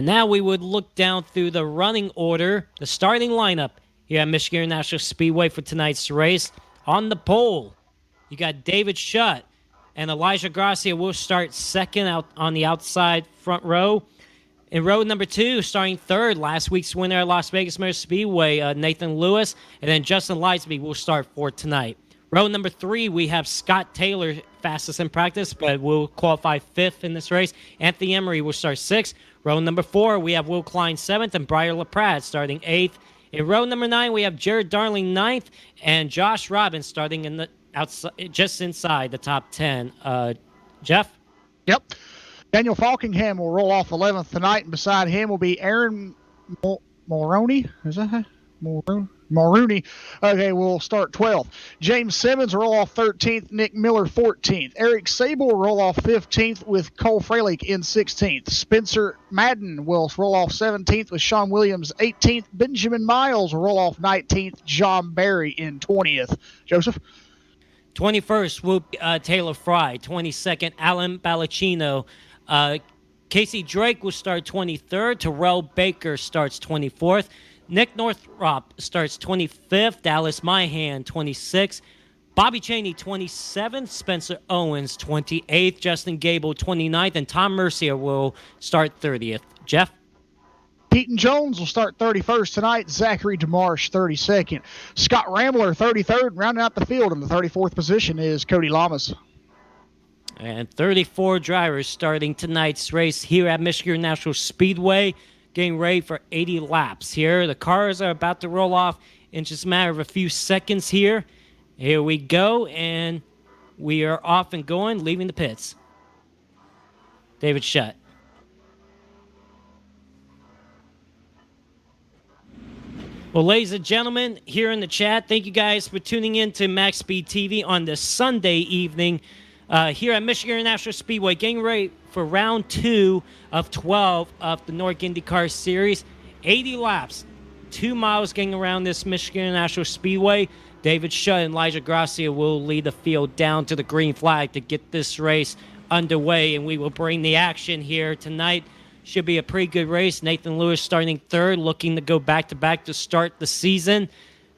Now we would look down through the running order, the starting lineup here at Michigan International Speedway for tonight's race. On the pole, you got David Shutt and Elijah Gracia will start second out on the outside front row. In row number 2, starting third, last week's winner at Las Vegas Motor Speedway, Nathan Lewis, and then Justin Lisby will start for tonight. Row number 3, we have Scott Taylor, fastest in practice, but will qualify 5th in this race. Anthony Emery will start 6th. Row number 4, we have Will Klein 7th and Briar LaPrade starting 8th. In row number 9, we have Jared Darling 9th and Josh Robbins starting in the outside, just inside the top 10. Jeff? Yep. Daniel Falkingham will roll off 11th tonight, and beside him will be Aaron Mulroney. Is that Mulrooney? Okay, we'll start 12th. James Simmons will roll off 13th. Nick Miller 14th. Eric Sable will roll off 15th with Cole Freilich in 16th. Spencer Madden will roll off 17th with Shawn Williams 18th. Benjamin Miles will roll off 19th. John Barry in 20th. Joseph? 21st will be Taylor Fry. 22nd, Alan Ballacchino. Casey Drake will start 23rd. Terrell Baker starts 24th. Nick Northrop starts 25th. Dallas Myhan 26th. Bobby Cheney 27th. Spencer Owens 28th. Justin Gable 29th. And Tom Mercier will start 30th. Jeff? Keaton Jones will start 31st tonight. Zachary DeMarsh 32nd. Scott Rambler 33rd. Rounding out the field in the 34th position is Cody Lamas. And 34 drivers starting tonight's race here at Michigan National Speedway, getting ready for 80 laps here. The cars are about to roll off in just a matter of a few seconds here. Here we go, and we are off and going, leaving the pits. David Shutt. Well, ladies and gentlemen, here in the chat, thank you guys for tuning in to Max Speed TV on this Sunday evening here at Michigan International Speedway, getting ready for round 2 of 12 of the NORC Indycar Series. 80 laps, 2 miles getting around this Michigan International Speedway. David Shutt and Elijah Gracia will lead the field down to the green flag to get this race underway, and we will bring the action here tonight. Should be a pretty good race. Nathan Lewis starting third, looking to go back-to-back to start the season.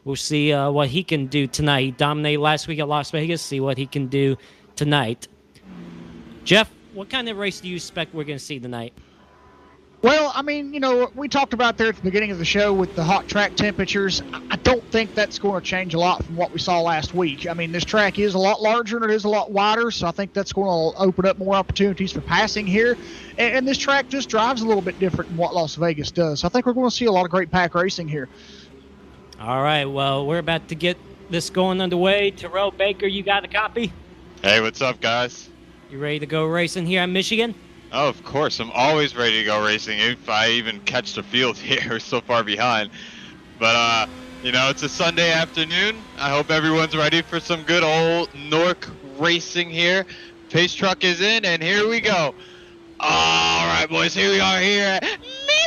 We'll see what he can do tonight. He dominated last week at Las Vegas. See what he can do tonight. Jeff, what kind of race do you expect we're going to see tonight? Well, I mean, you know, we talked about there at the beginning of the show with the hot track temperatures. I don't think that's going to change a lot from what we saw last week. I mean, this track is a lot larger and it is a lot wider, so I think that's going to open up more opportunities for passing here. And this track just drives a little bit different than what Las Vegas does. So I think we're going to see a lot of great pack racing here. All right, well, we're about to get this going underway. Terrell Baker, you got a copy? Hey, what's up, guys? You ready to go racing here in Michigan? Oh, of course. I'm always ready to go racing if I even catch the field here so far behind. But, you know, it's a Sunday afternoon. I hope everyone's ready for some good old NORC racing here. Pace truck is in, and here we go. All right, boys, here we are here at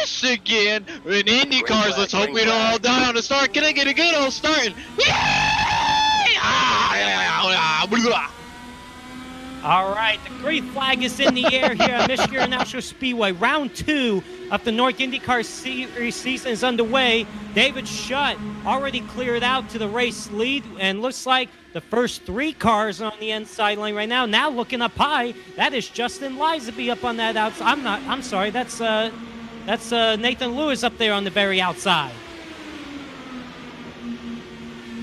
Michigan in IndyCars. Let's hope we don't all die on the start. Can I get a good old starting? All right, the green flag is in the air here at Michigan International Speedway. Round 2 of the NORC IndyCar Series season is underway. David Shutt already cleared out to the race lead, and looks like the first 3 cars on the inside lane right now. Now looking up high, that is Justin Lisby up on that outside. I'm sorry, that's Nathan Lewis up there on the very outside.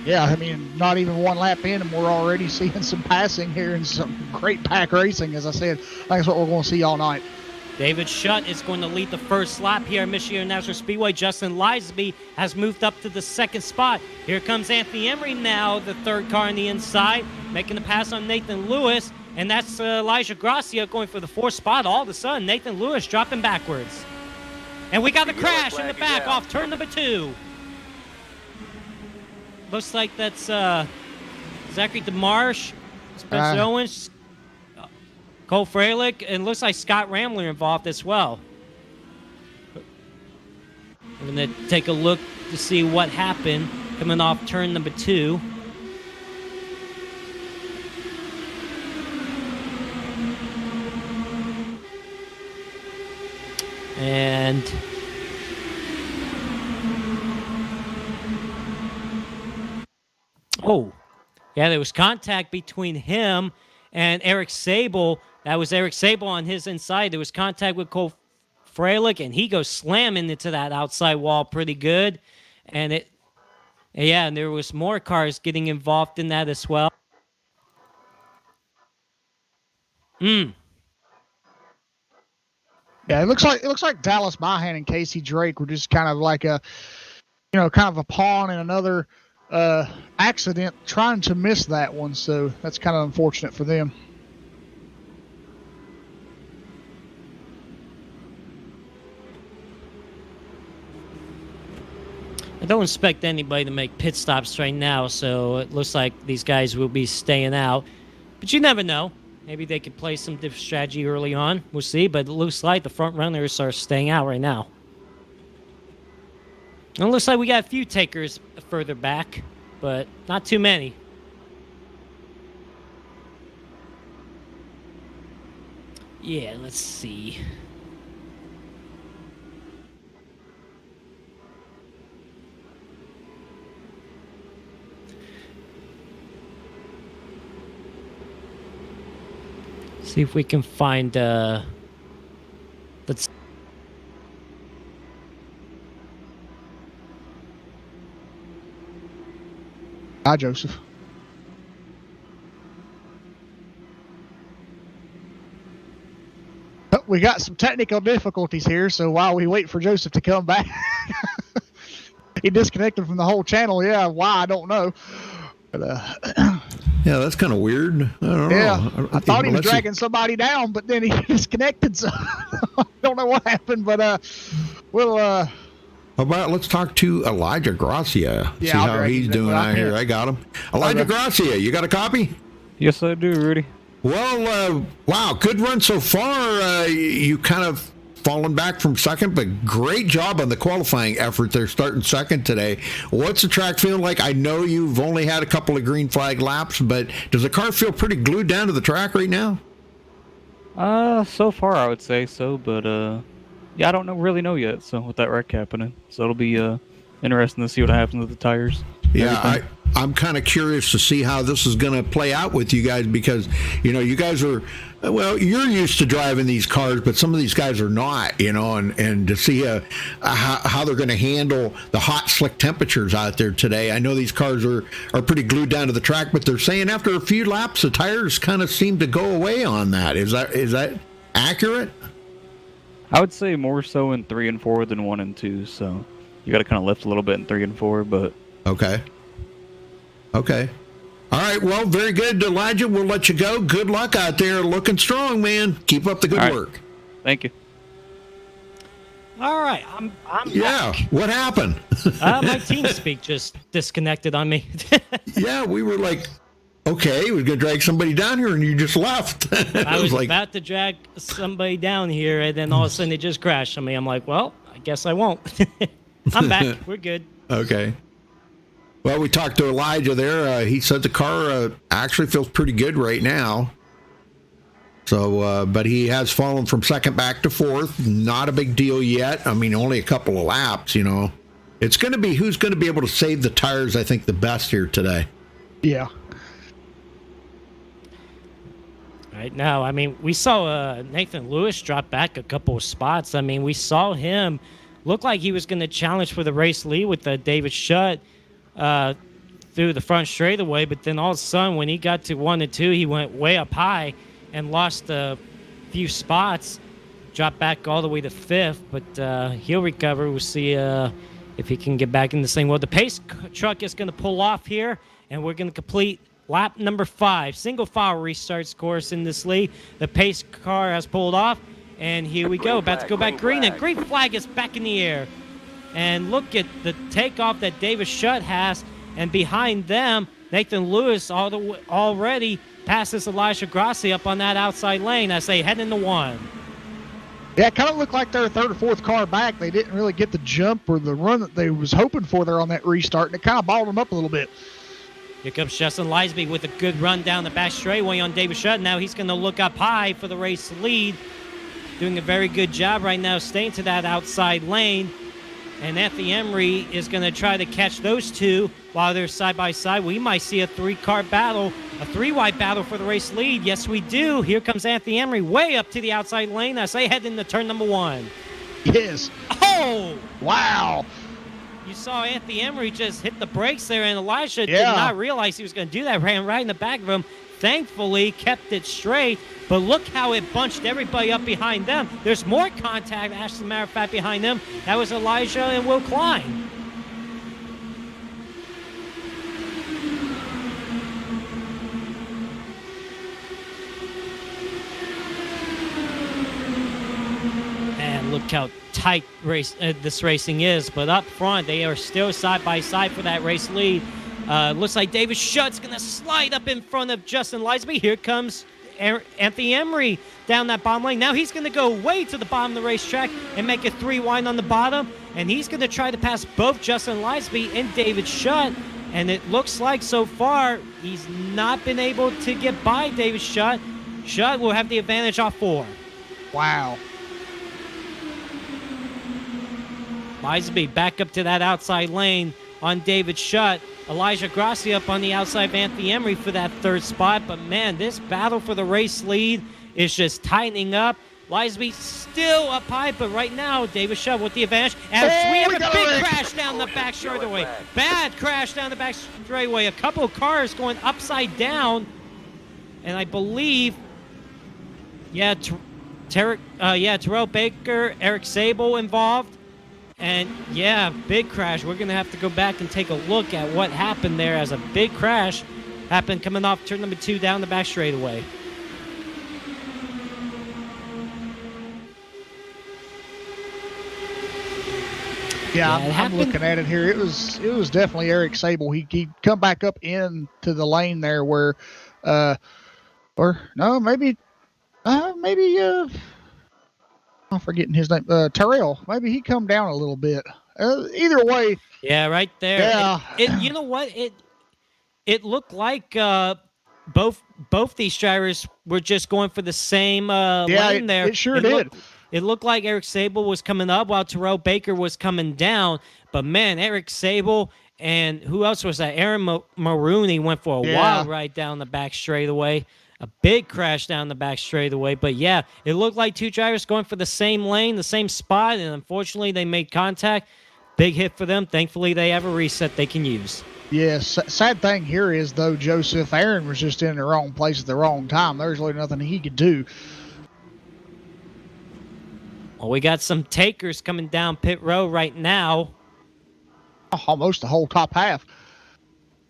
Yeah, I mean, not even one lap in, and we're already seeing some passing here and some great pack racing. As I said, that's what we're going to see all night. David Shutt is going to lead the first lap here at Michigan National Speedway. Justin Lisby has moved up to the second spot. Here comes Anthony Emery now, the third car on the inside, making the pass on Nathan Lewis. And that's Elijah Gracia going for the fourth spot. All of a sudden, Nathan Lewis dropping backwards. And we got a crash in the back off turn number 2. Looks like that's Zachary DeMarsh, Spencer Owens, Cole Freilich, and looks like Scott Rambler involved as well. We're going to take a look to see what happened coming off turn number 2. And And oh, yeah, there was contact between him and Eric Sable. That was Eric Sable on his inside. There was contact with Cole Freilich, and he goes slamming into that outside wall pretty good. And and there was more cars getting involved in that as well. Yeah, it looks like Dallas Mahan and Casey Drake were just kind of like a pawn in another accident, trying to miss that one. So that's kind of unfortunate for them. I don't expect anybody to make pit stops right now, so it looks like these guys will be staying out. But you never know. Maybe they could play some different strategy early on. We'll see, but it looks like the front runners are staying out right now. And it looks like we got a few takers further back, but not too many. Yeah, let's see. See if we can find let's Hi, Joseph. Oh, we got some technical difficulties here, so while we wait for Joseph to come back, he disconnected from the whole channel. Yeah, why, I don't know. But, yeah, that's kind of weird. I don't know. I thought he was dragging somebody down, but then he disconnected, so I don't know what happened, but we'll... How about let's talk to Elijah Gracia, see I'll how he's doing out here. I got him. Elijah Gracia, you got a copy? Yes, I do, Rudy. Well, wow, good run so far. You kind of fallen back from second, but great job on the qualifying effort there, starting second today. What's the track feeling like? I know you've only had a couple of green flag laps, but does the car feel pretty glued down to the track right now? So far I would say so, but yeah, I don't really know yet. So with that wreck happening, so it'll be interesting to see what happens with the tires. Yeah, I'm kind of curious to see how this is going to play out with you guys, because you guys are, well, you're used to driving these cars, but some of these guys are not, and to see how they're going to handle the hot, slick temperatures out there today. I know these cars are pretty glued down to the track, but they're saying after a few laps, the tires kind of seem to go away on that. Is that accurate? I would say more so in 3 and 4 than 1 and 2. So you got to kind of lift a little bit in 3 and 4, but okay. All right. Well, very good, Elijah. We'll let you go. Good luck out there. Looking strong, man. Keep up the good work. Thank you. all right. I'm yeah. back. What happened? My TeamSpeak just disconnected on me. Yeah, we were like, okay, we're gonna drag somebody down here, and you just left. I was like, about to drag somebody down here, and then all of a sudden it just crashed on me. I'm like, well, I guess I won't. I'm back. We're good. Okay. Well, we talked to Elijah there. He said the car actually feels pretty good right now. So, but he has fallen from second back to fourth. Not a big deal yet. I mean, only a couple of laps, It's going to be who's going to be able to save the tires, I think, the best here today. Yeah. Right now, I mean, we saw Nathan Lewis drop back a couple of spots. I mean, we saw him look like he was going to challenge for the race lead with David Shutt through the front straightaway, but then all of a sudden, when he got to 1 and 2, he went way up high and lost a few spots, dropped back all the way to 5th, but he'll recover. We'll see if he can get back in the same. Well, the pace truck is going to pull off here, and we're going to complete lap number 5. Single file restarts course in this lead. The pace car has pulled off, and here we go. About to go back green, and green flag is back in the air. And look at the takeoff that David Shutt has, and behind them, Nathan Lewis already passes Elijah Grassi up on that outside lane as they head into 1. Yeah, it kind of looked like their third or fourth car back. They didn't really get the jump or the run that they was hoping for there on that restart, and it kind of balled them up a little bit. Here comes Justin Lisby with a good run down the back straightaway on David Shutt. Now he's going to look up high for the race lead. doing a very good job right now staying to that outside lane. And Anthony Emery is going to try to catch those two while they're side by side. We might see a three-car battle, a three-wide battle for the race lead. Yes, we do. Here comes Anthony Emery way up to the outside lane as they head into turn number 1. Yes. Oh! Wow. You saw Anthony Emery just hit the brakes there, and Elijah did Yeah. not realize he was going to do that. Ran right in the back of him. Thankfully, kept it straight. But look how it bunched everybody up behind them. There's more contact, as a matter of fact, behind them. That was Elijah and Will Klein. And look how tight this racing is. But up front, they are still side by side for that race lead. Looks like David Schutt's going to slide up in front of Justin Lisby. Here comes Anthony Emery down that bottom lane. Now he's going to go way to the bottom of the racetrack and make a 3-wide on the bottom. And he's going to try to pass both Justin Lisby and David Schutt. And it looks like so far he's not been able to get by David Schutt. Schutt will have the advantage off 4. Wow. Lisby back up to that outside lane on David Schutt. Elijah Grassi up on the outside of Anthony Emery for that 3rd spot. But, man, this battle for the race lead is just tightening up. Lisby still up high, but right now, David Schutt with the advantage. As we have a big crash down the back straightaway. Bad crash down the back straightaway. A couple of cars going upside down. And I believe, Terrell Baker, Eric Sable involved. And, yeah, big crash. We're going to have to go back and take a look at what happened there as a big crash happened coming off turn number 2 down the back straightaway. Yeah, Yeah, it I'm happened. looking at it here. It was definitely Eric Sable. He come back up into the lane there where, maybe I'm forgetting his name. Terrell. Maybe he come down a little bit. Either way. Yeah, right there. Yeah. You know what? It looked like both these drivers were just going for the same lane there. It sure did. It looked like Eric Sable was coming up while Terrell Baker was coming down. But, man, Eric Sable and who else was that? Aaron Maroney went for a wild ride down the back straightaway. A big crash down the back straightaway. But, yeah, it looked like two drivers going for the same lane, the same spot, and unfortunately they made contact. Big hit for them. Thankfully, they have a reset they can use. Yes. Sad thing here is, though, Joseph, Aaron was just in the wrong place at the wrong time. There's really nothing he could do. Well, we got some takers coming down pit road right now. Almost the whole top half.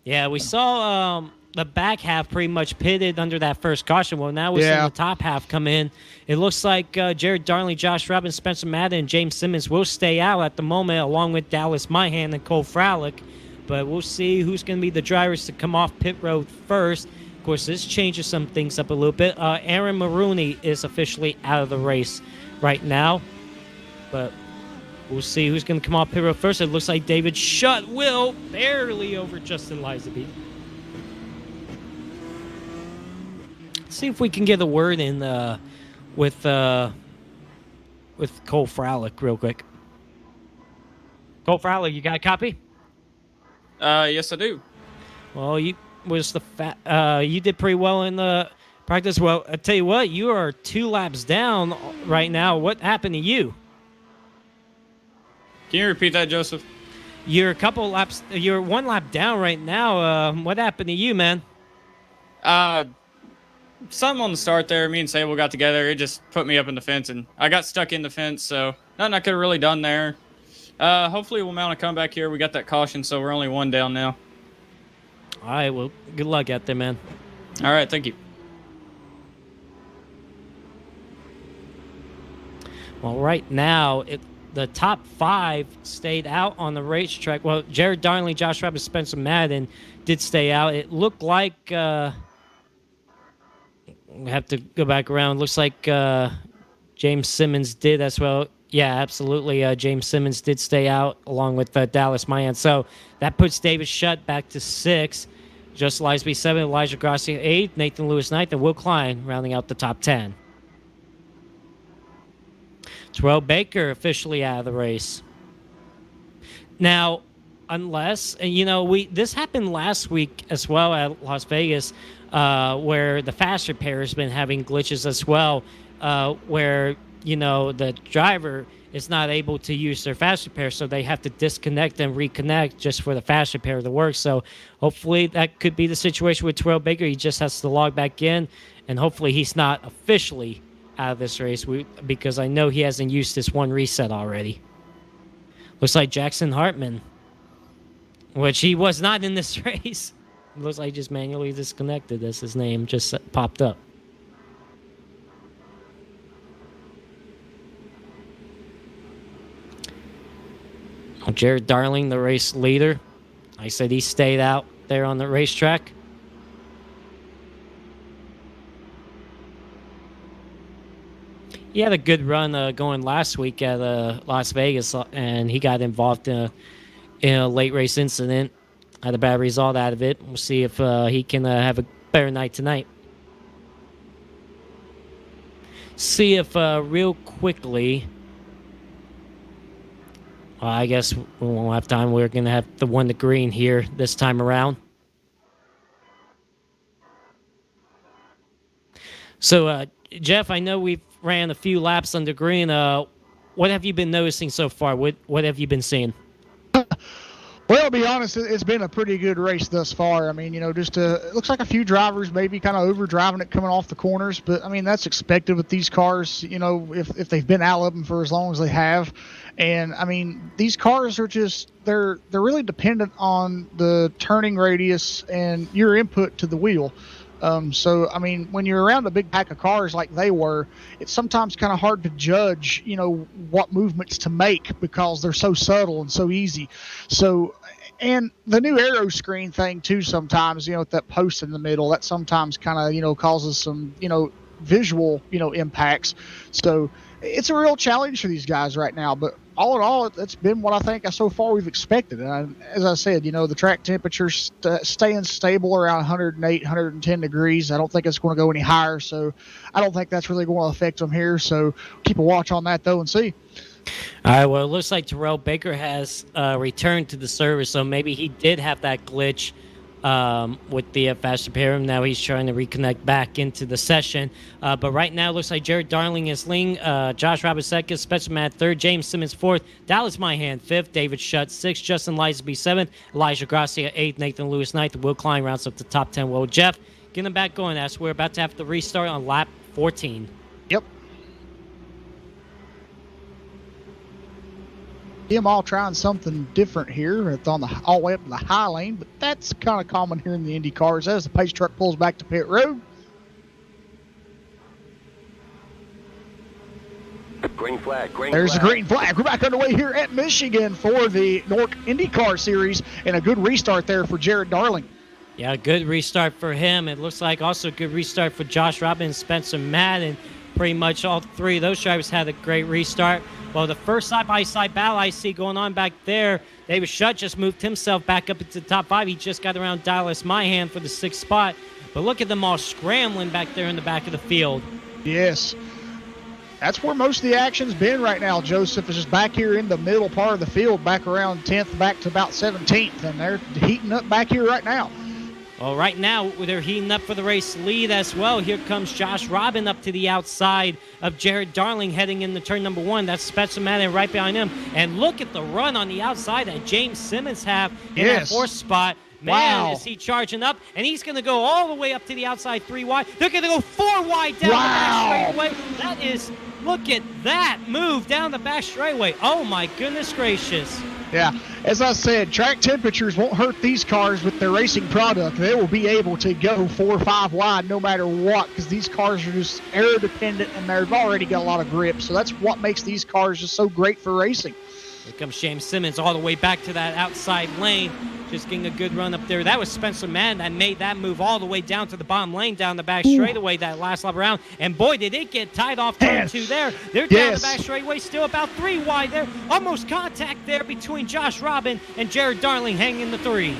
Yeah, we saw the back half pretty much pitted under that first caution. Well, now we're seeing the top half come in. It looks like Jared Darnley, Josh Robbins, Spencer Madden, and James Simmons will stay out at the moment, along with Dallas Myhan and Cole Fralick. But we'll see who's going to be the drivers to come off pit road first. Of course, this changes some things up a little bit. Aaron Maroney is officially out of the race right now. But we'll see who's going to come off pit road first. It looks like David Schutt will barely over Justin Lizaby. See if we can get a word in with Cole Fralick real quick. Cole Fralick, you got a copy? Yes, I do. Well, you did pretty well in the practice. Well, I tell you what, you are 2 laps down right now. What happened to you? Can you repeat that, Joseph? You're a couple laps. You're 1 lap down right now. What happened to you, man? Something on the start there. Me and Sable got together. It just put me up in the fence, and I got stuck in the fence. So nothing I could have really done there. Hopefully we'll mount a comeback here. We got that caution, so we're only 1 down now. All right. Well, good luck out there, man. All right, thank you. Well, right now, the top 5 stayed out on the racetrack. Well, Jared Darnley, Josh Robbins, Spencer Madden did stay out. It looked like we have to go back around. It looks like James Simmons did as well. Yeah, absolutely. James Simmons did stay out along with Dallas Mayan. So that puts David Schutt back to 6. Just Lisby 7, Elijah Grassi 8, Nathan Lewis 9th, and Will Klein rounding out the top 10. Terrell Baker officially out of the race. Now, unless, and this happened last week as well at Las Vegas, where the fast repair has been having glitches as well, where, the driver is not able to use their fast repair, so they have to disconnect and reconnect just for the fast repair to work. So hopefully that could be the situation with Terrell Baker. He just has to log back in, and hopefully he's not officially out of this race because I know he hasn't used this one reset already. Looks like Jackson Hartman, which he was not in this race. Looks like he just manually disconnected as his name just popped up. Jared Darling, the race leader. I said he stayed out there on the racetrack. He had a good run going last week at Las Vegas, and he got involved in a late race incident. Had a bad result out of it. We'll see if he can have a better night tonight. See if real quickly... I guess we won't have time. We're going to have the one to green here this time around. So, Jeff, I know we've ran a few laps under green. What have you been noticing so far? What have you been seeing? Well, to be honest, it's been a pretty good race thus far. I mean, just it looks like a few drivers maybe kind of overdriving it coming off the corners, but I mean that's expected with these cars. If they've been out of them for as long as they have, and I mean these cars are just they're really dependent on the turning radius and your input to the wheel. So, I mean, when you're around a big pack of cars like they were, it's sometimes kind of hard to judge, what movements to make because they're so subtle and so easy. So, and the new aero screen thing too, sometimes, with that post in the middle, that sometimes kind of, causes some, visual, impacts. So it's a real challenge for these guys right now, but all in all, it's been what I think so far we've expected. And as I said, the track temperature's staying stable around 108, 110 degrees. I don't think it's going to go any higher, so I don't think that's really going to affect them here. So keep a watch on that, though, and see. All right, well, it looks like Terrell Baker has returned to the service, so maybe he did have that glitch with the fast repair. Now he's trying to reconnect back into the session. But right now, it looks like Jared Darling is leading, Josh Roberts second, Spencer Matt third, James Simmons fourth, Dallas Myhan fifth, David Shutt sixth, Justin Lisby seventh, Elijah Gracia eighth, Nathan Lewis ninth, Will Klein rounds up the top 10. Well, Jeff, getting them back going as we're about to have to restart on lap 14. Yep. Them all trying something different here. It's on all the way up to the high lane, but that's kind of common here in the Indy cars as the pace truck pulls back to pit road. Green flag. There's a green flag. We're back underway here at Michigan for the NORC IndyCar Series, and a good restart there for Jared Darling. Yeah, good restart for him. It looks like also a good restart for Josh Robbins, Spencer Madden. Pretty much all three of those drivers had a great restart. Well, the first side-by-side battle I see going on back there, David Shutt just moved himself back up into the top 5. He just got around Dallas Myhan for the 6th spot. But look at them all scrambling back there in the back of the field. Yes. That's where most of the action's been right now, Joseph, is just back here in the middle part of the field, back around 10th, back to about 17th, and they're heating up back here right now. Well, right now, they're heating up for the race lead as well. Here comes Josh Robin up to the outside of Jared Darling heading into turn number 1. That's Spencer Madden right behind him. And look at the run on the outside that James Simmons have in that 4th spot. Man, is he charging up, and he's going to go all the way up to the outside 3 wide. They're going to go 4 wide down the back straightaway. That is, look at that move down the back straightaway. Oh, my goodness gracious. Yeah, as I said, track temperatures won't hurt these cars with their racing product. They will be able to go 4 or 5 wide no matter what, because these cars are just aero dependent and they've already got a lot of grip. So that's what makes these cars just so great for racing. Here comes James Simmons all the way back to that outside lane, just getting a good run up there. That was Spencer Mann that made that move all the way down to the bottom lane, down the back straightaway that last lap around. And boy, did it get tied off turn 2 there. They're down the back straightaway, still about 3 wide there. Almost contact there between Josh Robin and Jared Darling hanging the 3.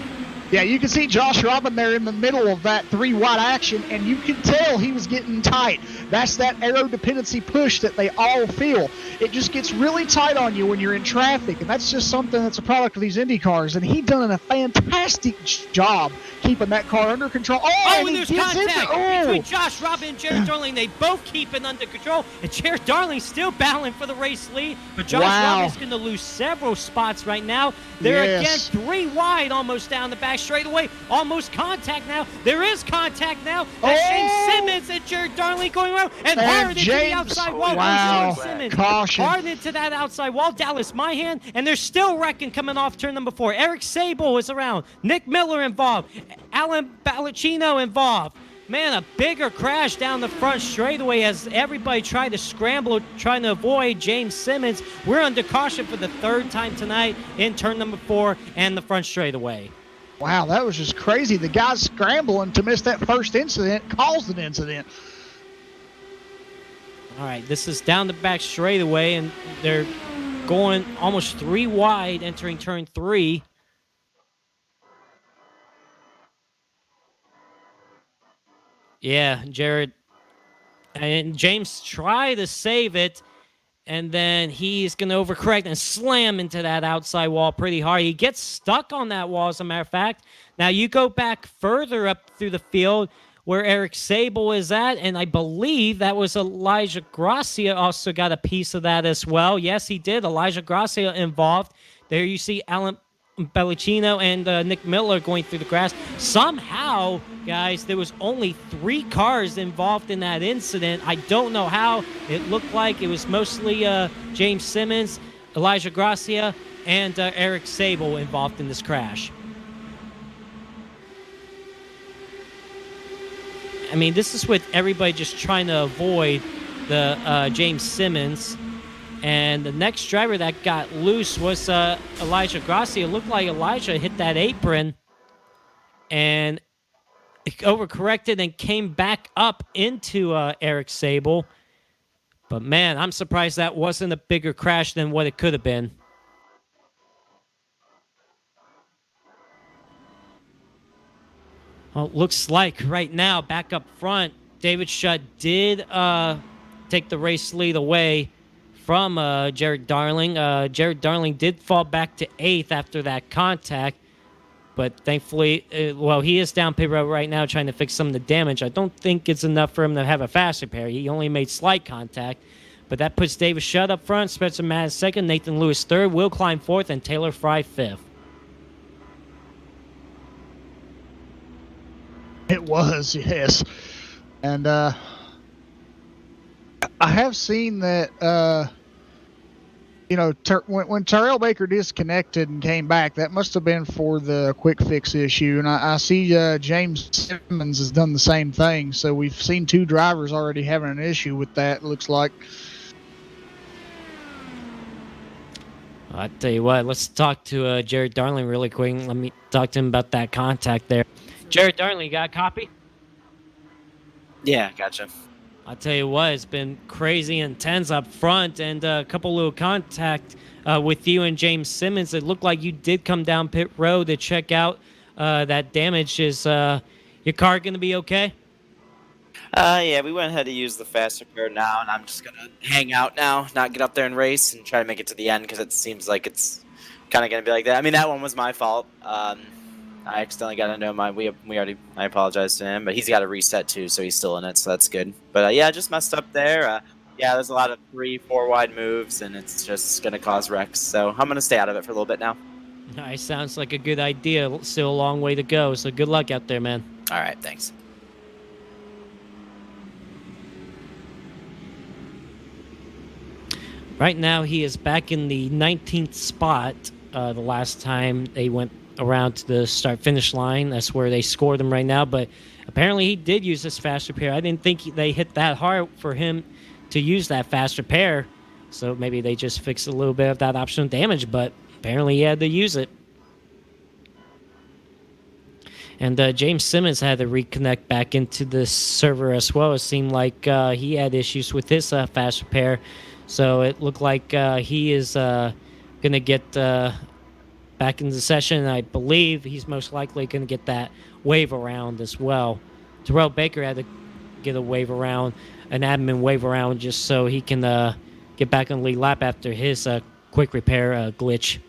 Yeah, you can see Josh Robin there in the middle of that 3-wide action, and you can tell he was getting tight. That's that aero dependency push that they all feel. It just gets really tight on you when you're in traffic, and that's just something that's a product of these Indy cars. And he done a fantastic job keeping that car under control. Oh, and there's contact between Josh Robin and Jared Darling. They both keep it under control, and Jared Darling still battling for the race lead, but Josh Robin's going to lose several spots right now. They're again 3 wide almost down the back straightaway. Almost contact now. There is contact now. That's James Simmons and Jared Darling going around and hard into the outside wall. Wow. Simmons Caution. hard into that outside wall. Dallas Mahan, and they're still wrecking coming off turn number 4. Eric Sable is around. Nick Miller involved. Alan Balacino involved. Man, a bigger crash down the front straightaway as everybody tried to scramble, trying to avoid James Simmons. We're under caution for the 3rd time tonight in turn number 4 and the front straightaway. Wow, that was just crazy. The guy scrambling to miss that first incident caused an incident. All right, this is down the back straightaway, and they're going almost 3 wide entering turn 3. Yeah, Jared and James try to save it, and then he's going to overcorrect and slam into that outside wall pretty hard. He gets stuck on that wall, as a matter of fact. Now, you go back further up through the field where Eric Sable is at, and I believe that was Elijah Gracia also got a piece of that as well. Yes, he did. Elijah Gracia involved. There you see Alan Bellicino and Nick Miller going through the grass. Somehow, guys, there was only 3 cars involved in that incident. I don't know how. It looked like it was mostly James Simmons, Elijah Gracia, and Eric Sable involved in this crash. I mean, this is with everybody just trying to avoid the James Simmons. And the next driver that got loose was Elijah Grassi. It looked like Elijah hit that apron and overcorrected and came back up into Eric Sable. But, man, I'm surprised that wasn't a bigger crash than what it could have been. Well, it looks like right now, back up front, David Shutt did take the race lead away from Jared Darling. Jared Darling did fall back to 8th after that contact, but thankfully, he is down pit road right now trying to fix some of the damage. I don't think it's enough for him to have a fast repair. He only made slight contact, but that puts David Shutt up front, Spencer Madden 2nd, Nathan Lewis 3rd, Will Klein 4th, and Taylor Fry 5th. It was, yes. And I have seen that, when Terrell Baker disconnected and came back, that must have been for the quick fix issue. And I see James Simmons has done the same thing. So we've seen 2 drivers already having an issue with that, it looks like. I'll tell you what, let's talk to Jared Darling really quick. Let me talk to him about that contact there. Jared Darling, you got a copy? Yeah, gotcha. I'll tell you what, it's been crazy intense up front, and a couple little contact with you and James Simmons. It looked like you did come down pit road to check out that damage. Is your car going to be okay? Yeah, we went ahead to use the fast repair now, and I'm just going to hang out now, not get up there and race, and try to make it to the end, because it seems like it's kind of going to be like that. I mean, that one was my fault. I accidentally got into I apologized to him, but he's got a reset too, so he's still in it, so that's good. But yeah, just messed up there. Yeah, there's a lot of 3-4 wide moves, and it's just gonna cause wrecks. So I'm gonna stay out of it for a little bit now. Nice, sounds like a good idea. Still a long way to go, so good luck out there, man. All right, thanks. Right now, he is back in the 19th spot. The last time they went around to the start-finish line, that's where they scored him right now. But apparently, he did use this fast repair. I didn't think they hit that hard for him to use that fast repair. So maybe they just fixed a little bit of that optional damage, but apparently he had to use it. And James Simmons had to reconnect back into the server as well. It seemed like he had issues with his fast repair. So it looked like he is going to get back into the session. And I believe he's most likely going to get that wave around as well. Terrell Baker had to get a wave around, an admin wave around, just so he can get back on the lead lap after his quick repair glitch.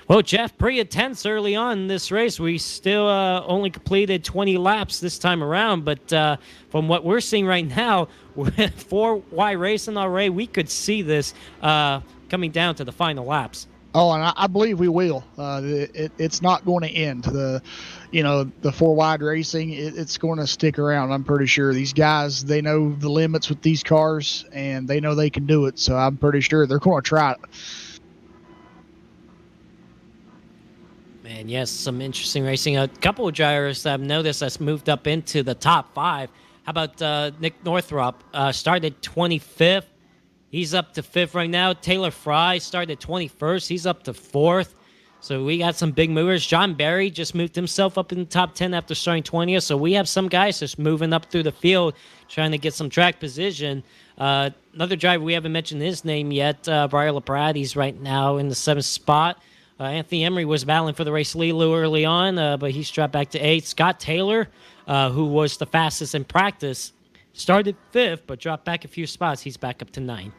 Well, Jeff, pretty intense early on in this race. We still only completed 20 laps this time around, but from what we're seeing right now, with 4Y racing already, we could see this coming down to the final laps. Oh, and I believe we will. It's not going to end. The 4-wide racing, it's going to stick around. I'm pretty sure these guys, they know the limits with these cars, and they know they can do it. So I'm pretty sure they're going to try it. And yes, some interesting racing. A couple of drivers I've noticed that's moved up into the top 5. How about Nick Northrop? Started 25th. He's up to 5th right now. Taylor Fry started 21st. He's up to 4th. So we got some big movers. John Barry just moved himself up in the top 10 after starting 20th. So we have some guys just moving up through the field, trying to get some track position. Another driver, we haven't mentioned his name yet, Brian LaPrade. He's right now in the 7th spot. Anthony Emery was battling for the race lead a little early on, but he's dropped back to 8th. Scott Taylor, who was the fastest in practice, started 5th, but dropped back a few spots. He's back up to 9th.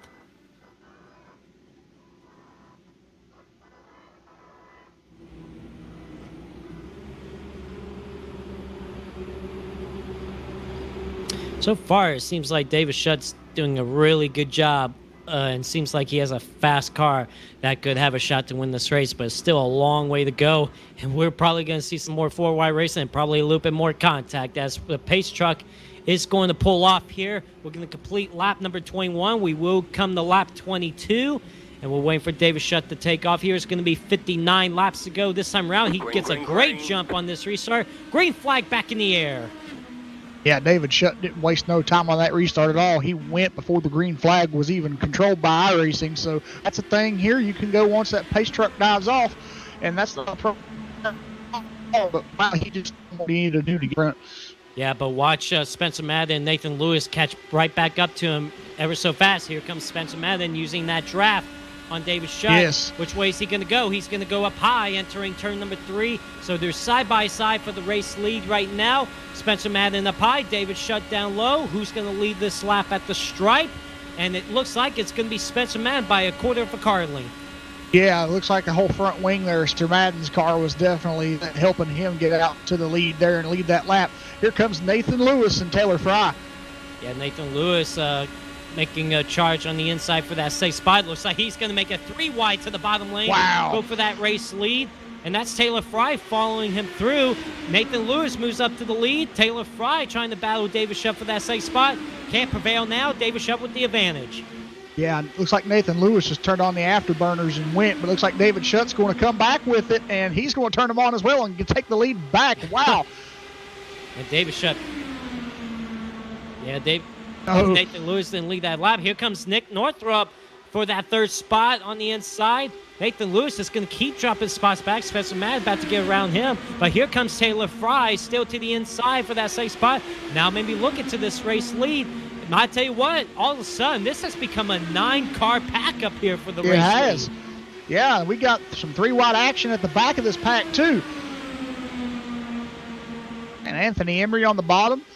So far, it seems like David Shutt's doing a really good job. And seems like he has a fast car that could have a shot to win this race, but it's still a long way to go. And we're probably going to see some more 4Y racing and probably a little bit more contact as the pace truck is going to pull off here. We're going to complete lap number 21. We will come to lap 22, and we're waiting for David Shutt to take off here. It's going to be 59 laps to go this time around. He gets a great jump on this restart. Green flag back in the air. Yeah, David Shutt didn't waste no time on that restart at all. He went before the green flag was even controlled by iRacing. So that's a thing here. You can go once that pace truck dives off, and that's the problem. But wow, he just what he needed to do to get front. Yeah, but watch Spencer Madden and Nathan Lewis catch right back up to him ever so fast. Here comes Spencer Madden using that draft on David Shutt. Yes. Which way is he going to go? He's going to go up high, entering turn number 3. So they're side-by-side for the race lead right now. Spencer Madden up high, David Shutt down low. Who's going to lead this lap at the stripe? And it looks like it's going to be Spencer Madden by a quarter of a car length. Yeah, it looks like the whole front wing there. Mr. Madden's car was definitely helping him get out to the lead there and lead that lap. Here comes Nathan Lewis and Taylor Fry. Yeah, Nathan Lewis making a charge on the inside for that safe spot. Looks like he's going to make a 3 wide to the bottom lane. Wow. Go for that race lead. And that's Taylor Fry following him through. Nathan Lewis moves up to the lead. Taylor Fry trying to battle David Shutt for that safe spot. Can't prevail now. David Shutt with the advantage. Yeah, looks like Nathan Lewis just turned on the afterburners and went, but looks like David Shutt's going to come back with it, and he's going to turn them on as well and take the lead back. Wow. And David Shutt. Yeah, Oh. Nathan Lewis didn't lead that lap. Here comes Nick Northrop for that 3rd spot on the inside. Nathan Lewis is going to keep dropping spots back. Spencer Madden about to get around him. But here comes Taylor Fry still to the inside for that safe spot. Now maybe looking to this race lead. And I tell you what, all of a sudden, this has become a 9-car pack up here for the race lead. It has. Yeah, we got some 3-wide action at the back of this pack, too. And Anthony Emery on the bottom.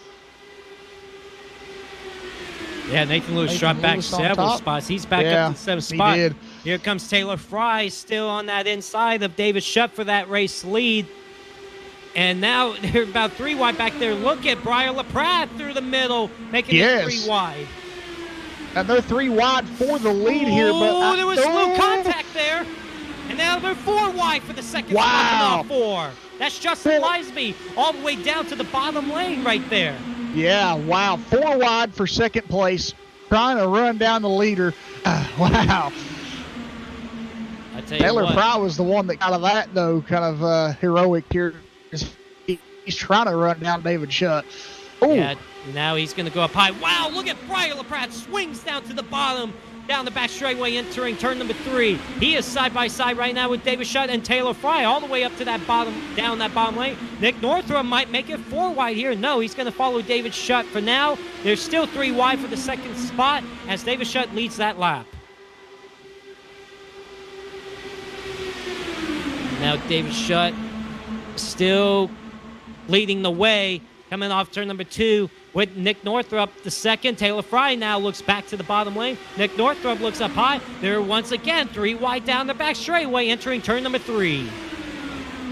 Yeah, Nathan Lewis dropped back several spots. He's back up to the 7th spot. He did. Here comes Taylor Fry still on that inside of David Shutt for that race lead. And now they're about 3 wide back there. Look at Brian LaPrade through the middle, making it 3 wide. And they're 3 wide for the lead here. But there was a little contact there. And now they're 4 wide for the second spot. 4. That's Justin Lisby all the way down to the bottom lane right there. Yeah, wow. 4 wide for second place. Trying to run down the leader. Wow. I tell you Taylor what. Fry was the one that out of that, though, kind of heroic here. He's trying to run down David Shutt. Ooh. Yeah, now he's going to go up high. Wow, look at Brian LaPrade. Swings down to the bottom. Down the back straightaway, entering turn number 3. He is side by side right now with David Shutt and Taylor Fry, all the way up to that bottom, down that bottom lane. Nick Northrop might make it 4 wide here. No, he's going to follow David Shutt for now. There's still 3 wide for the second spot as David Shutt leads that lap. Now David Shutt still leading the way, coming off turn number 2 with Nick Northrup the second. Taylor Fry now looks back to the bottom lane. Nick Northrup looks up high. They're once again 3 wide down the back straightaway, entering turn number 3.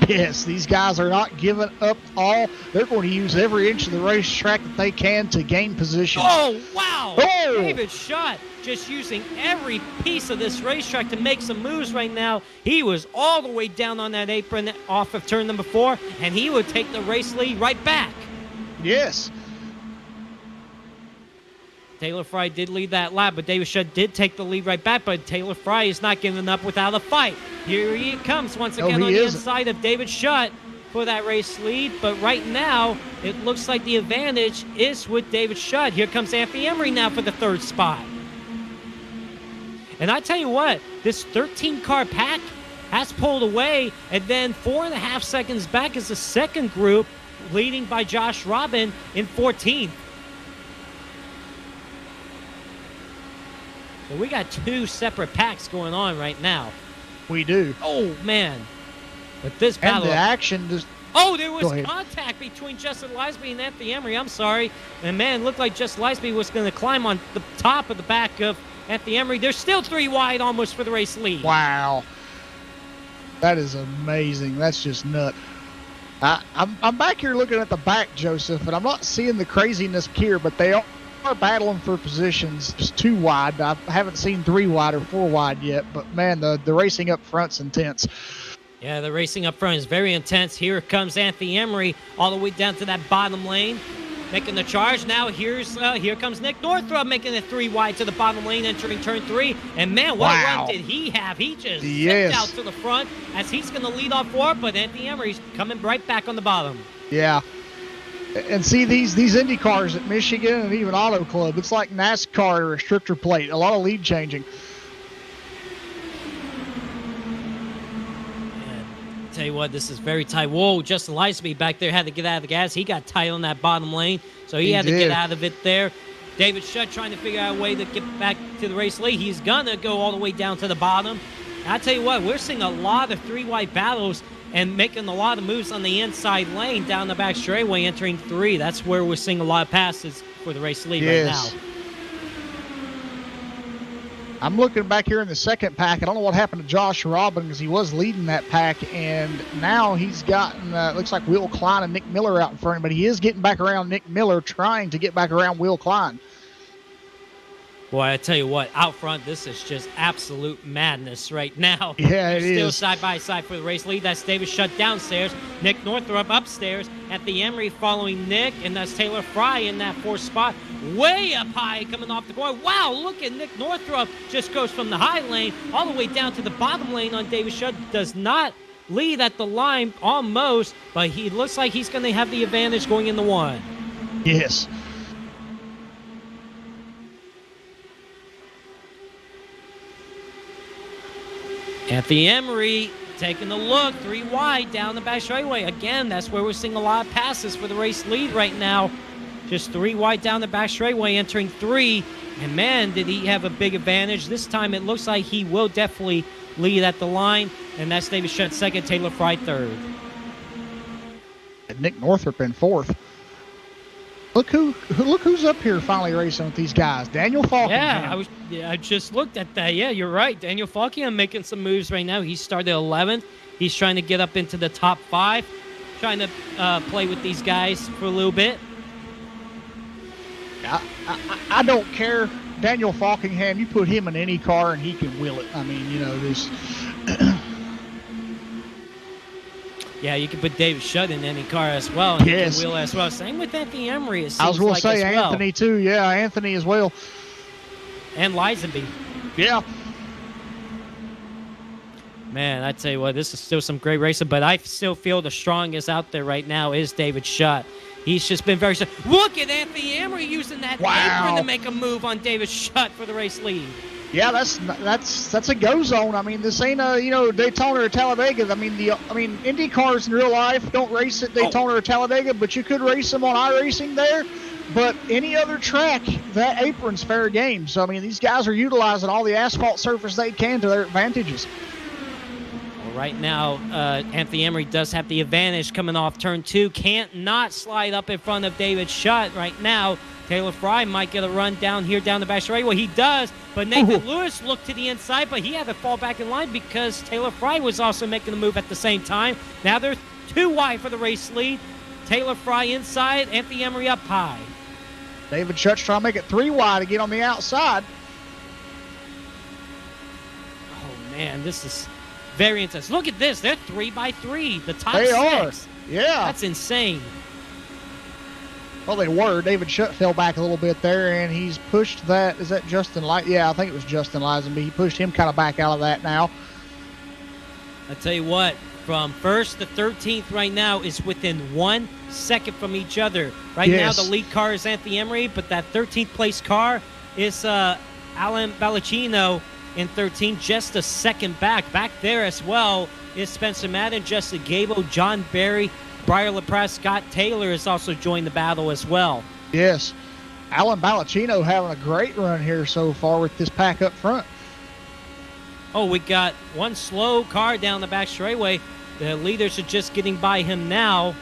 Yes, these guys are not giving up all. They're going to use every inch of the racetrack that they can to gain position. Oh, wow! Oh! David Shutt just using every piece of this racetrack to make some moves right now. He was all the way down on that apron off of turn number 4, and he would take the race lead right back. Yes. Taylor Fry did lead that lap, but David Shutt did take the lead right back, but Taylor Fry is not giving up without a fight. Here he comes once again on the inside of David Shutt for that race lead, but right now it looks like the advantage is with David Shutt. Here comes Anthony Emery now for the 3rd spot. And I tell you what, this 13-car pack has pulled away, and then 4.5 seconds back is the second group, leading by Josh Robin in 14th. So we got 2 separate packs going on right now. We do. Oh, man. But this battle... And the action just... Oh, there was contact between Justin Lisby and Anthony Emery. I'm sorry. And, man, it looked like Justin Lisby was going to climb on the top of the back of Anthony Emery. They're still 3 wide almost for the race lead. Wow. That is amazing. That's just nuts. I'm back here looking at the back, Joseph, and I'm not seeing the craziness here, but they are battling for positions just 2 wide. I haven't seen 3 wide or 4 wide yet, but man, the racing up front's intense. Yeah, the racing up front is very intense. Here comes Anthony Emery all the way down to that bottom lane, making the charge. Now here comes Nick Northrup making it 3 wide to the bottom lane, entering turn 3. And man, what a run did he have? He just zipped out to the front as he's going to lead off 4, but Anthony Emery's coming right back on the bottom. Yeah. And see, these Indycars at Michigan and even Auto Club, it's like NASCAR or restrictor plate, a lot of lead changing. Tell you what, this is very tight. Whoa, Justin Lisby back there had to get out of the gas. He got tight on that bottom lane, so he had to get out of it there. David Shutt trying to figure out a way to get back to the race lead. He's going to go all the way down to the bottom. And I tell you what, we're seeing a lot of 3 wide battles and making a lot of moves on the inside lane down the back straightaway, entering 3. That's where we're seeing a lot of passes for the race lead right now. I'm looking back here in the second pack. I don't know what happened to Josh Robin because he was leading that pack, and now he's gotten, looks like Will Klein and Nick Miller out in front of him, but he is getting back around Nick Miller, trying to get back around Will Klein. Boy, I tell you what, out front, this is just absolute madness right now. Yeah, it is. Still side by side for the race lead. That's David Shutt downstairs. Nick Northrup upstairs. Anthony Emery following Nick, and that's Taylor Fry in that 4th spot. Way up high coming off the corner. Wow, look at Nick Northrup. Just goes from the high lane all the way down to the bottom lane on David Shutt. Does not lead at the line almost, but he looks like he's going to have the advantage going into 1. Yes. Anthony Emery taking a look, 3 wide down the back straightaway. Again, that's where we're seeing a lot of passes for the race lead right now. Just 3 wide down the back straightaway, entering 3. And man, did he have a big advantage. This time it looks like he will definitely lead at the line. And that's David Shutt 2nd, Taylor Fry 3rd. And Nick Northrup in 4th. Look who's up here finally racing with these guys. Daniel Falkingham. Yeah, I just looked at that. Yeah, you're right. Daniel Falkingham making some moves right now. He started 11th. He's trying to get up into the top 5, trying to play with these guys for a little bit. I don't care. Daniel Falkingham, you put him in any car and he can wheel it. I mean, you know, this. Yeah, you can put David Shutt in any car as well, and he can wheel as well. Same with Anthony Emery. I was going to say Anthony too. Yeah, Anthony as well. And Lisenby. Yeah. Man, I tell you what, this is still some great racing, but I still feel the strongest out there right now is David Shutt. He's just been very... Look at Anthony Emery using that apron to make a move on David Shutt for the race lead. Yeah, that's a go zone. I mean, this ain't a Daytona or Talladega. I mean, Indy cars in real life don't race at Daytona or Talladega, but you could race them on iRacing there. But any other track, that apron's fair game. So I mean, these guys are utilizing all the asphalt surface they can to their advantages. Oh Right now, Anthony Emery does have the advantage coming off turn 2. Can't not slide up in front of David Shutt right now. Taylor Fry might get a run down here down the back straight. Well, he does, but Nathan Lewis looked to the inside, but he had to fall back in line because Taylor Fry was also making the move at the same time. Now they're 2 wide for the race lead. Taylor Fry inside, Anthony Emery up high. David Shutt's trying to make it 3 wide to get on the outside. Oh, man, this is very intense. Look at this. They're 3 by 3. The top They 6. are. Yeah. That's insane. Well, they were. David Shutt fell back a little bit there, and he's pushed that. Is that Justin Light? Yeah, I think it was Justin Lisenby. He pushed him kind of back out of that now. I tell you what, from 1st to 13th right now is within 1 second from each other. Right Yes. now, the lead car is Anthony Emery, but that 13th place car is Alan Ballacino in 13, just a second back. Back there as well is Spencer Madden, Justin Gable, John Barry, Briar LaPresse, Scott Taylor has also joined the battle as well. Yes. Alan Ballacino having a great run here so far with this pack up front. Oh, we got one slow car down the back straightaway. The leaders are just getting by him now.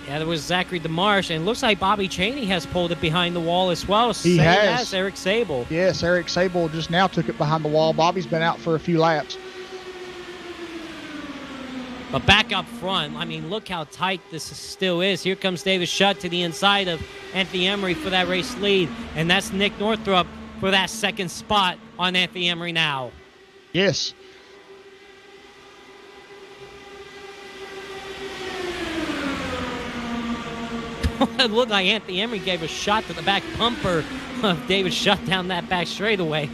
Yeah, there was Zachary DeMarsh, and it looks like Bobby Chaney has pulled it behind the wall as well. He Same has. as Eric Sable. Yes, Eric Sable just now took it behind the wall. Bobby's been out for a few laps. But back up front, I mean, look how tight this still is. Here comes David Shutt to the inside of Anthony Emery for that race lead, and that's Nick Northrup for that second spot on Anthony Emery now. Yes. It looked like Anthony Emery gave a shot to the back bumper of David Shutt down that back straightaway.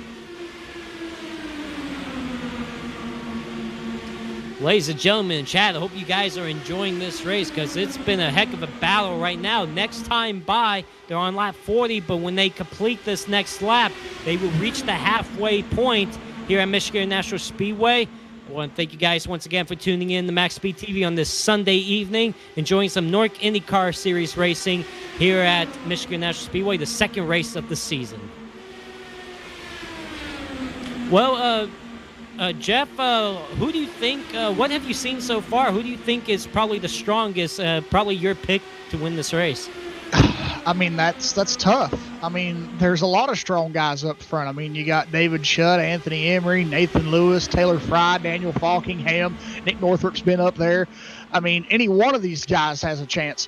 Ladies and gentlemen, Chad, I hope you guys are enjoying this race because it's been a heck of a battle right now. Next time by, they're on lap 40, but when they complete this next lap, they will reach the halfway point here at Michigan National Speedway. I want to thank you guys once again for tuning in to Max Speed TV on this Sunday evening, enjoying some NORC Indycar Series racing here at Michigan National Speedway, the second race of the season. Well, Jeff, who do you think, what have you seen so far? Who do you think is probably the strongest, probably your pick to win this race? I mean, that's tough. I mean, there's a lot of strong guys up front. I mean, you got David Shutt, Anthony Emery, Nathan Lewis, Taylor Fry, Daniel Falkingham, Nick Northrup's been up there. I mean, any one of these guys has a chance.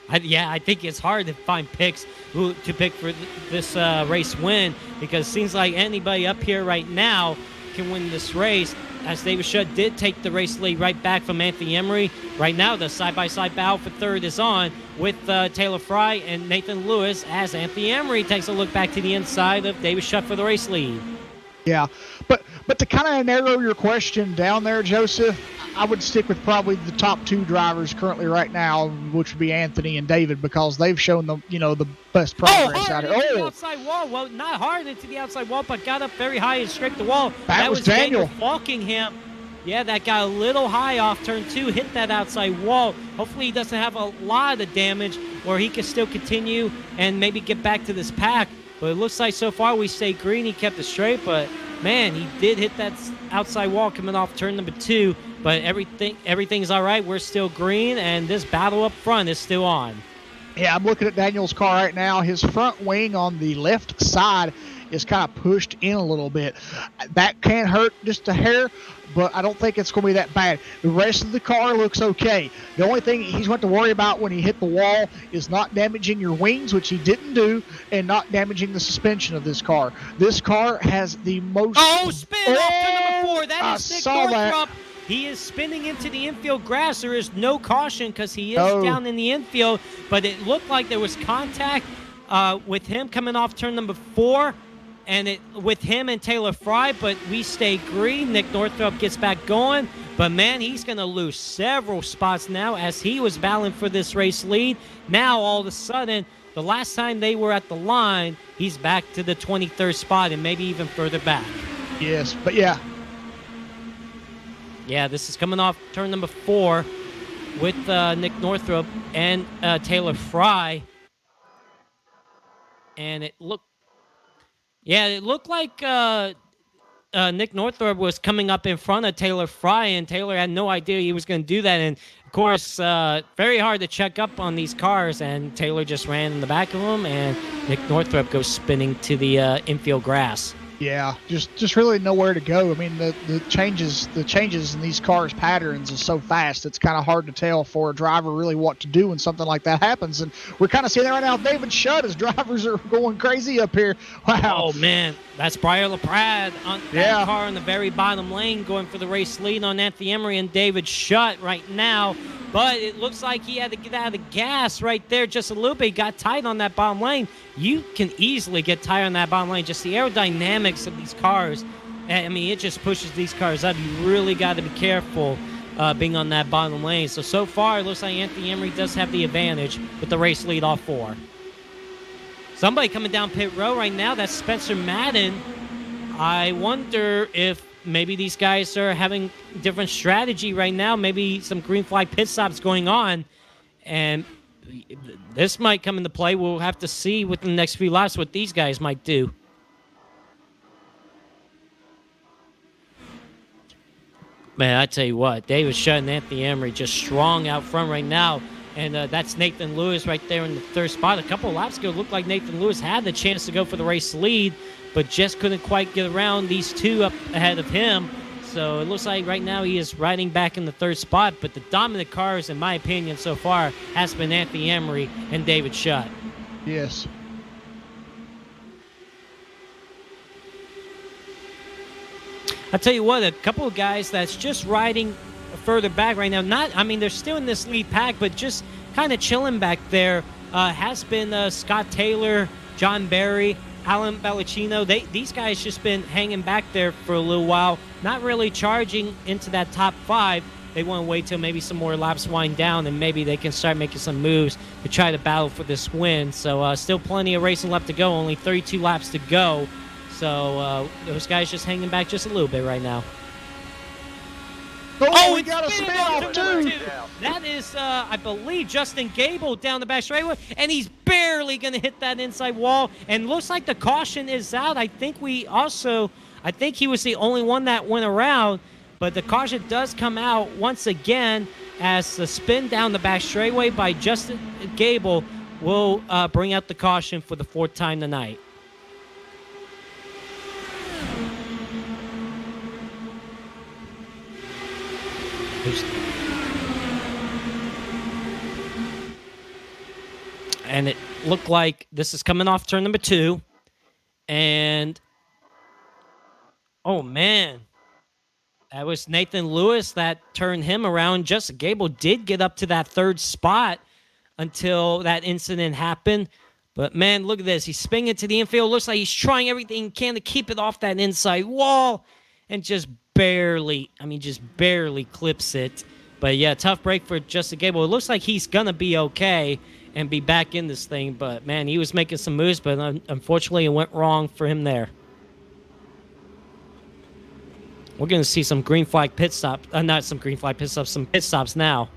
I think it's hard to find picks to pick for this race win because it seems like anybody up here right now can win this race, as David Shutt did take the race lead right back from Anthony Emery. Right now, the side-by-side battle for third is on with Taylor Fry and Nathan Lewis as Anthony Emery takes a look back to the inside of David Shutt for the race lead. Yeah, but to kind of narrow your question down there, Joseph, I would stick with probably the top 2 drivers currently right now, which would be Anthony and David, because they've shown the best progress out here. The outside wall. Well, not hard into the outside wall, but got up very high and scraped the wall. That was Daniel Falkingham. Yeah, that got a little high off turn 2, hit that outside wall. Hopefully he doesn't have a lot of damage, or he can still continue and maybe get back to this pack. But it looks like so far we stayed green. He kept it straight, but man, he did hit that outside wall coming off turn number 2. But everything's all right. We're still green, and this battle up front is still on. Yeah, I'm looking at Daniel's car right now. His front wing on the left side is kind of pushed in a little bit. That can hurt just a hair, but I don't think it's going to be that bad. The rest of the car looks okay. The only thing he's going to worry about when he hit the wall is not damaging your wings, which he didn't do, and not damaging the suspension of this car. This car has the most... Oh, spin off to number 4. That is Nick Northrup. That. He is spinning into the infield grass. There is no caution because he is down in the infield, but it looked like there was contact with him coming off turn number 4, and with him and Taylor Fry, but we stay green. Nick Northrup gets back going, but man, he's going to lose several spots now as he was battling for this race lead. Now, all of a sudden, the last time they were at the line, he's back to the 23rd spot and maybe even further back. Yes, but yeah. Yeah, this is coming off turn number 4 with Nick Northrup and Taylor Fry. And it looked like Nick Northrup was coming up in front of Taylor Fry, and Taylor had no idea he was going to do that. And of course, very hard to check up on these cars, and Taylor just ran in the back of them, and Nick Northrup goes spinning to the infield grass. Yeah, just really nowhere to go. I mean, the changes in these cars' patterns is so fast. It's kind of hard to tell for a driver really what to do when something like that happens. And we're kind of seeing that right now. David Shutt, as drivers are going crazy up here. Wow. Oh man, that's Briar LaPrade on that car in the very bottom lane, going for the race lead on Anthony Emery and David Shutt right now. But it looks like he had to get out of the gas right there just a little bit. He got tight on that bottom lane. You can easily get tight on that bottom lane. Just the aerodynamics of these cars, I mean, it just pushes these cars up. You really got to be careful being on that bottom lane. So far, it looks like Anthony Emery does have the advantage with the race lead off 4. Somebody coming down pit road right now, that's Spencer Madden. I wonder if maybe these guys are having different strategy right now. Maybe some green flag pit stops going on, and this might come into play. We'll have to see within the next few laps what these guys might do. Man, I tell you what, David Shutt and Anthony Emery just strong out front right now. And that's Nathan Lewis right there in the 3rd spot. A couple of laps ago, it looked like Nathan Lewis had the chance to go for the race lead, but just couldn't quite get around these 2 up ahead of him. So it looks like right now he is riding back in the 3rd spot. But the dominant cars, in my opinion, so far, has been Anthony Emery and David Shutt. Yes. I'll tell you what, a couple of guys that's just riding further back right now. They're still in this lead pack, but just kind of chilling back there. Has been Scott Taylor, John Barry, Alan Ballicino. These guys just been hanging back there for a little while, not really charging into that top 5. They want to wait till maybe some more laps wind down, and maybe they can start making some moves to try to battle for this win. So still plenty of racing left to go, only 32 laps to go. So those guys just hanging back just a little bit right now. Oh, we got a spin off too. That is, I believe, Justin Gable down the back straightaway, and he's barely going to hit that inside wall. And looks like the caution is out. I think he was the only one that went around, but the caution does come out once again as the spin down the back straightaway by Justin Gable will bring out the caution for the 4th time tonight. And it looked like this is coming off turn number 2. And, oh, man. That was Nathan Lewis that turned him around. Justin Gable did get up to that 3rd spot until that incident happened. But, man, look at this. He's spinning it to the infield. Looks like he's trying everything he can to keep it off that inside wall. And just barely clips it. But, yeah, tough break for Justin Gable. It looks like he's going to be okay and be back in this thing. But, man, he was making some moves, but unfortunately it went wrong for him there. We're going to see some green flag pit stops. Not some green flag pit stops, some pit stops now.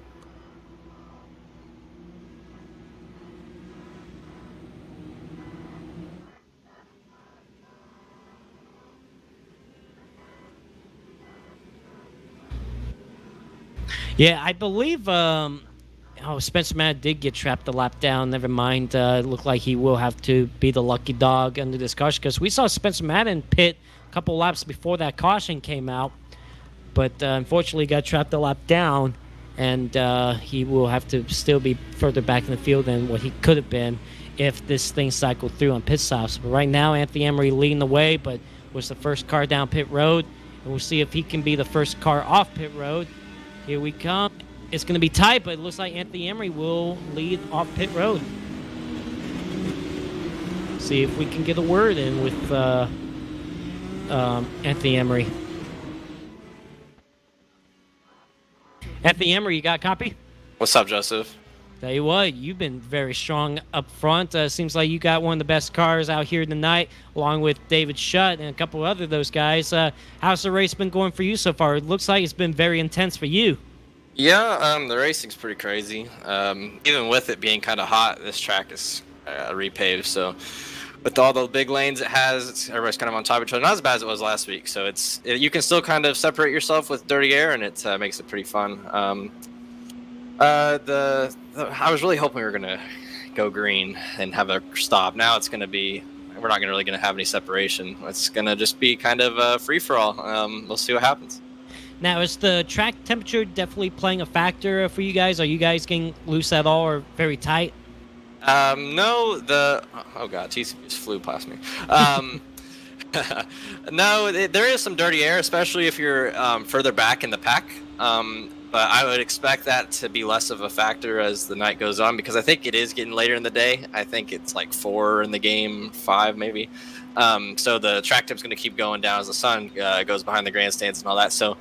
Yeah, I believe Spencer Madden did get trapped a lap down. Never mind. It looked like he will have to be the lucky dog under this caution because we saw Spencer Madden pit a couple laps before that caution came out. But unfortunately got trapped a lap down, and he will have to still be further back in the field than what he could have been if this thing cycled through on pit stops. But right now, Anthony Emery leading the way, but was the first car down pit road. And we'll see if he can be the first car off pit road. Here we come. It's going to be tight, but it looks like Anthony Emery will lead off pit road. See if we can get a word in with Anthony Emery. Anthony Emery, you got a copy? What's up, Joseph? Tell you what, you've been very strong up front. Seems like you got one of the best cars out here tonight, along with David Shutt and a couple other of those guys. How's the race been going for you so far? It looks like it's been very intense for you. Yeah, the racing's pretty crazy. Even with it being kind of hot, this track is repaved. So with with all the big lanes it has, everybody's kind of on top of each other. Not as bad as it was last week. So you can still kind of separate yourself with dirty air, and it makes it pretty fun. I was really hoping we were gonna go green and have a stop. Now it's gonna be, we're not really gonna have any separation. It's gonna just be kind of a free for all. We'll see what happens. Now, is the track temperature definitely playing a factor for you guys? Are you guys getting loose at all or very tight? No, oh god, TC just flew past me. No, there is some dirty air, especially if you're further back in the pack. But I would expect that to be less of a factor as the night goes on, because I think it is getting later in the day. I think it's like 4 in the game, 5 maybe. So the track temp's going to keep going down as the sun goes behind the grandstands and all that. So,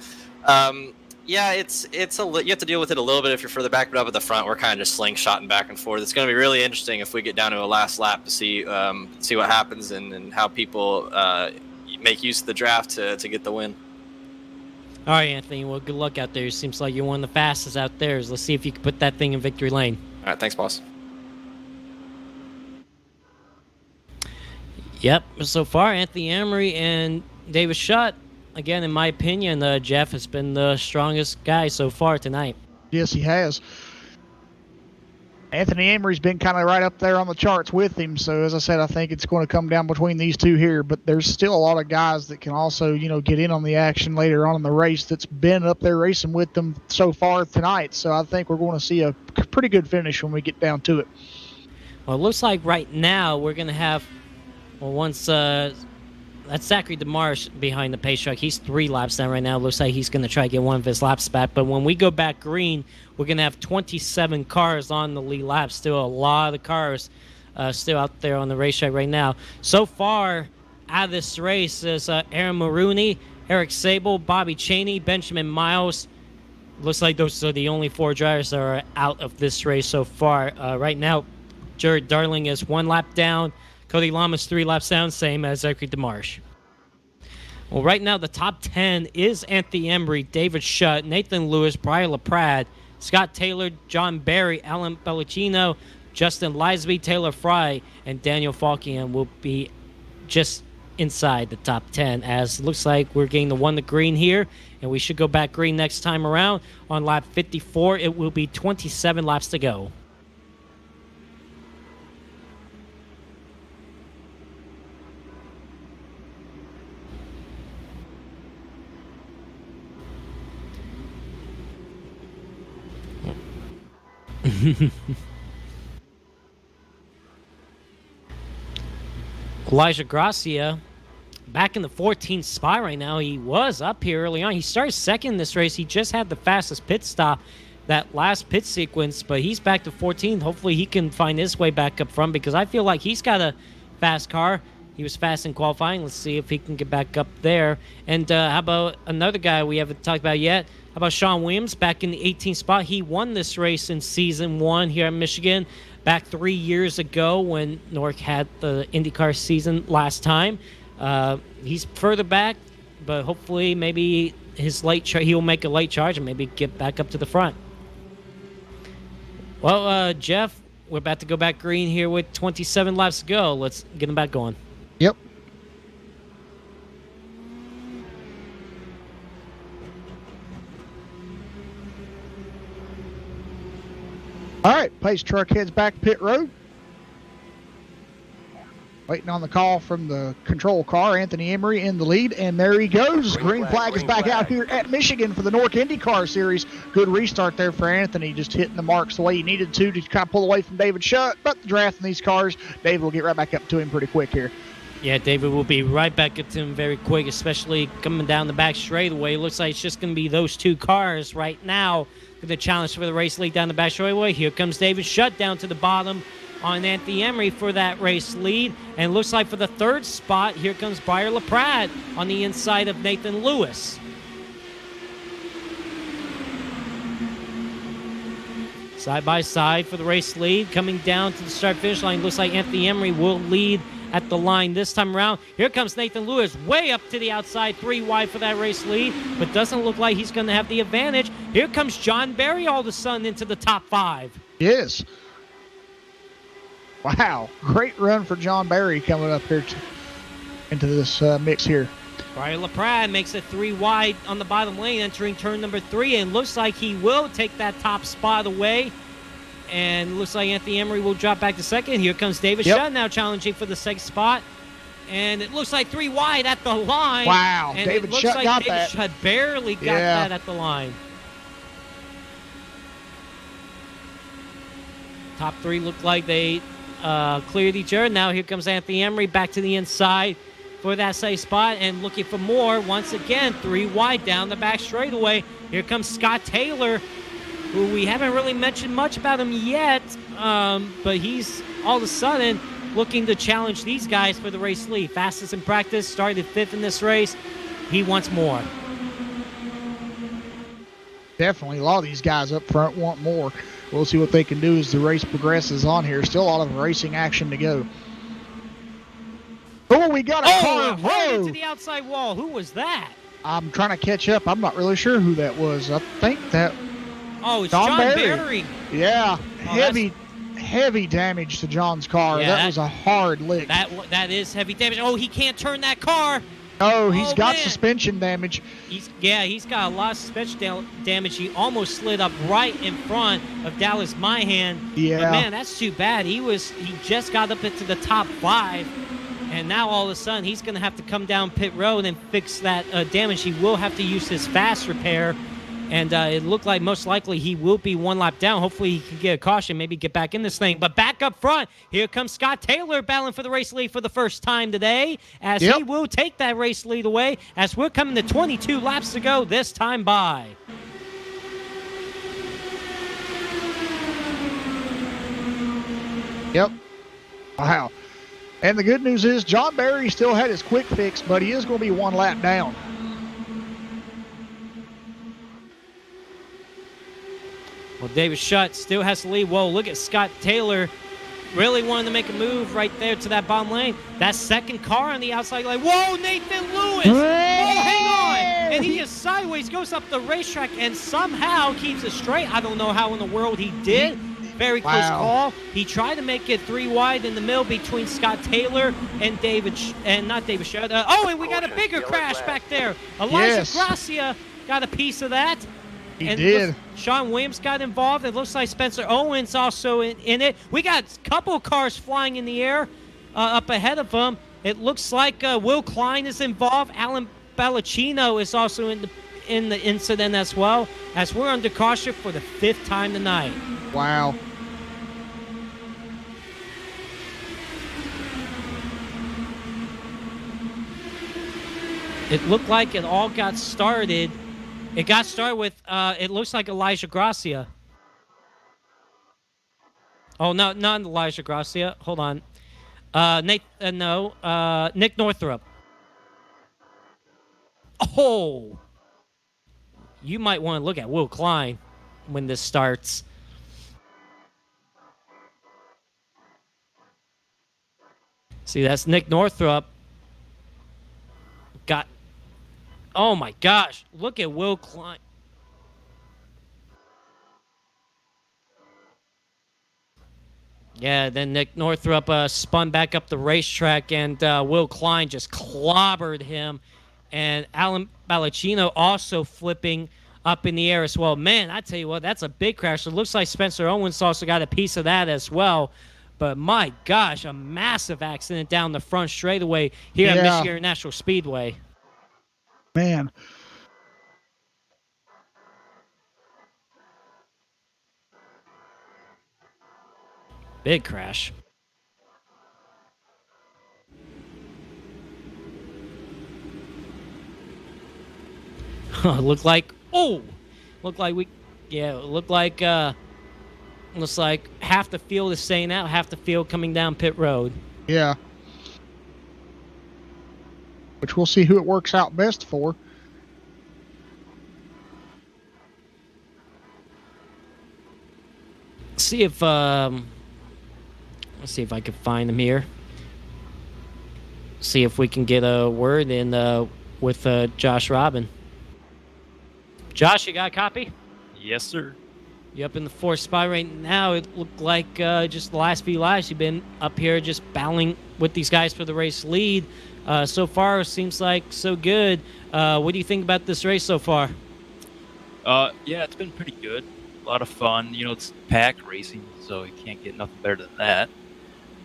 yeah, you have to deal with it a little bit if you're further back, but up at the front, we're kind of just slingshotting back and forth. It's going to be really interesting if we get down to a last lap to see what happens and how people make use of the draft to get the win. All right, Anthony. Well, good luck out there. Seems like you're one of the fastest out there. Let's see if you can put that thing in victory lane. All right, thanks, boss. Yep. So far, Anthony Emery and David Schutt, again, in my opinion, Jeff has been the strongest guy so far tonight. Yes, he has. Anthony Emery's been kind of right up there on the charts with him. So, as I said, I think it's going to come down between these two here. But there's still a lot of guys that can also, get in on the action later on in the race that's been up there racing with them so far tonight. So, I think we're going to see a pretty good finish when we get down to it. Well, it looks like right now we're going to have, once that's Zachary DeMarsh behind the pace truck. He's 3 laps down right now. Looks like he's going to try to get one of his laps back. But when we go back green, we're going to have 27 cars on the lead lap. Still a lot of cars still out there on the racetrack right now. So far, out of this race is Aaron Maroney, Eric Sable, Bobby Cheney, Benjamin Miles. Looks like those are the only 4 drivers that are out of this race so far. Right now, Jared Darling is 1 lap down. Cody Lamas 3 laps down, same as Zachary DeMarsh. Well, right now the top 10 is Anthony Emery, David Schutt, Nathan Lewis, Brian LaPrade, Scott Taylor, John Barry, Alan Bellicino, Justin Lisby, Taylor Fry, and Daniel Falkingham will be just inside the top 10, as it looks like we're getting the 1 to green here, and we should go back green next time around. On lap 54, it will be 27 laps to go. Elijah Gracia back in the 14th spot right now. He was up here early on. He started second in this race. He just had the fastest pit stop that last pit sequence, but he's back to 14th. Hopefully he can find his way back up front, because I feel like he's got a fast car. He was fast in qualifying. Let's see if he can get back up there. And how about another guy we haven't talked about yet? How about Shawn Williams back in the 18th spot? He won this race in Season 1 here in Michigan back 3 years ago when NORC had the Indycar season last time. He's further back, but hopefully maybe he'll make a late charge and maybe get back up to the front. Well, Jeff, we're about to go back green here with 27 laps to go. Let's get him back going. Yep. All right, pace truck heads back pit road. Waiting on the call from the control car. Anthony Emery in the lead, and there he goes. Green flag is back out here at Michigan for the NORC Indycar Series. Good restart there for Anthony, just hitting the marks the way he needed to kind of pull away from David Schutt. But the draft in these cars, David will get right back up to him pretty quick here. Yeah, David will be right back up to him very quick, especially coming down the back straightaway. It looks like it's just going to be those 2 cars right now for the challenge for the race lead down the back straightaway. Here comes David Schutt down to the bottom on Anthony Emery for that race lead. And looks like for the 3rd spot, here comes Brian LaPrade on the inside of Nathan Lewis. Side by side for the race lead, coming down to the start-finish line. Looks like Anthony Emery will lead at the line this time around. Here comes Nathan Lewis way up to the outside, 3 wide for that race lead, but doesn't look like he's going to have the advantage. Here comes John Barry all of a sudden into the top 5. Yes. Wow, great run for John Barry coming up here into this mix here. Brian LaPrade makes it 3 wide on the bottom lane, entering turn number 3, and looks like he will take that top spot away. And looks like Anthony Emery will drop back to second. Here comes David Shutt now challenging for the second spot. And it looks like 3 wide at the line. Wow, and David Shutt got that. David Shutt barely got that at the line. Top 3 look like they cleared each other. Now here comes Anthony Emery back to the inside for that safe spot and looking for more. Once again, 3 wide down the back straightaway. Here comes Scott Taylor, who we haven't really mentioned much about him yet, but he's all of a sudden looking to challenge these guys for the race lead. Fastest in practice, started 5th in this race. He wants more. Definitely, a lot of these guys up front want more. We'll see what they can do as the race progresses on here. Still a lot of racing action to go. Oh, we got a car. Right into the outside wall. Who was that? I'm trying to catch up. I'm not really sure who that was. I think that... Oh, it's John Barry. Yeah, heavy damage to John's car. Yeah, that was a hard lick. That is heavy damage. Oh, he can't turn that car. Oh, he's got suspension damage. He's got a lot of suspension damage. He almost slid up right in front of Dallas Myhan. Yeah. But man, that's too bad. He just got up into the top 5. And now all of a sudden he's going to have to come down pit road and fix that damage. He will have to use his fast repair. And it looked like most likely he will be 1 lap down. Hopefully he can get a caution, maybe get back in this thing. But back up front, here comes Scott Taylor battling for the race lead for the first time today, as he will take that race lead away as we're coming to 22 laps to go this time by. Yep. Wow. And the good news is John Barry still had his quick fix, but he is going to be 1 lap down. Well, David Shutt still has to lead. Whoa, look at Scott Taylor. Really wanted to make a move right there to that bottom lane. That second car on the outside lane. Whoa, Nathan Lewis! Oh, hang on! And he is sideways, goes up the racetrack, and somehow keeps it straight. I don't know how in the world he did. Very close call. He tried to make it 3 wide in the middle between Scott Taylor and not David Shutt. And we got a bigger crash back there. Elijah Gracia got a piece of that. He did. Shawn Williams got involved. It looks like Spencer Owens also in it. We got a couple cars flying in the air up ahead of them. It looks like Will Klein is involved. Alan Ballacino is also in the incident as well, as we're under caution for the 5th time tonight. Wow. It looked like it all got started. It got started with, it looks like Elijah Gracia. Oh, no, not Elijah Gracia. Hold on. Nick Northrup. Oh! You might want to look at Will Klein when this starts. See, that's Nick Northrup. Oh my gosh, look at Will Klein. Yeah, then Nick Northrup spun back up the racetrack, and Will Klein just clobbered him. And Alan Ballacino also flipping up in the air as well. Man, I tell you what, that's a big crash. It looks like Spencer Owens also got a piece of that as well. But my gosh, a massive accident down the front straightaway here at Michigan International Speedway. Man. Big crash. Looks like half the field is staying out, half the field coming down pit road. Yeah. Which we'll see who it works out best for. See if let's see if I can find him here. See if we can get a word in with Josh Robin. Josh, you got a copy? Yes, sir. You're up in the 4th spot right now. It looked like just the last few laps you've been up here just battling with these guys for the race lead. So far, it seems like so good. What do you think about this race so far? Yeah, it's been pretty good. A lot of fun. It's pack racing, so you can't get nothing better than that.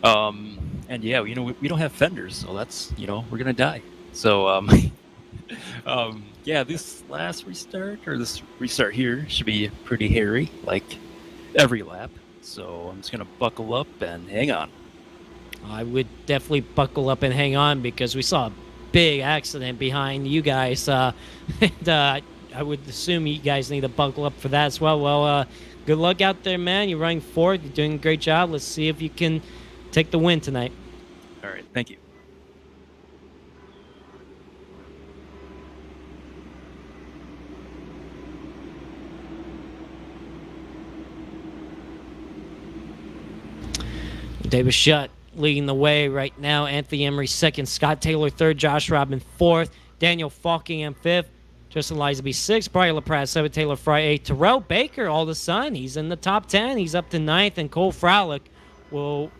And yeah, we don't have fenders, so that's, we're gonna die. So, yeah, this last restart, or this restart here, should be pretty hairy, like every lap. So I'm just gonna buckle up and hang on. I would definitely buckle up and hang on because we saw a big accident behind you guys. And I would assume you guys need to buckle up for that as well. Well, good luck out there, man. You're running forward. You're doing a great job. Let's see if you can take the win tonight. All right, thank you. David Shutt leading the way right now. Anthony Emery 2nd. Scott Taylor 3rd. Josh Robin 4th. Daniel Falkingham 5th. Justin Lizaby 6th. Brian LaPrat 7th. Taylor Fry 8th. Terrell Baker all of a sudden. He's in the top 10. He's up to 9th. And Cole Frolic will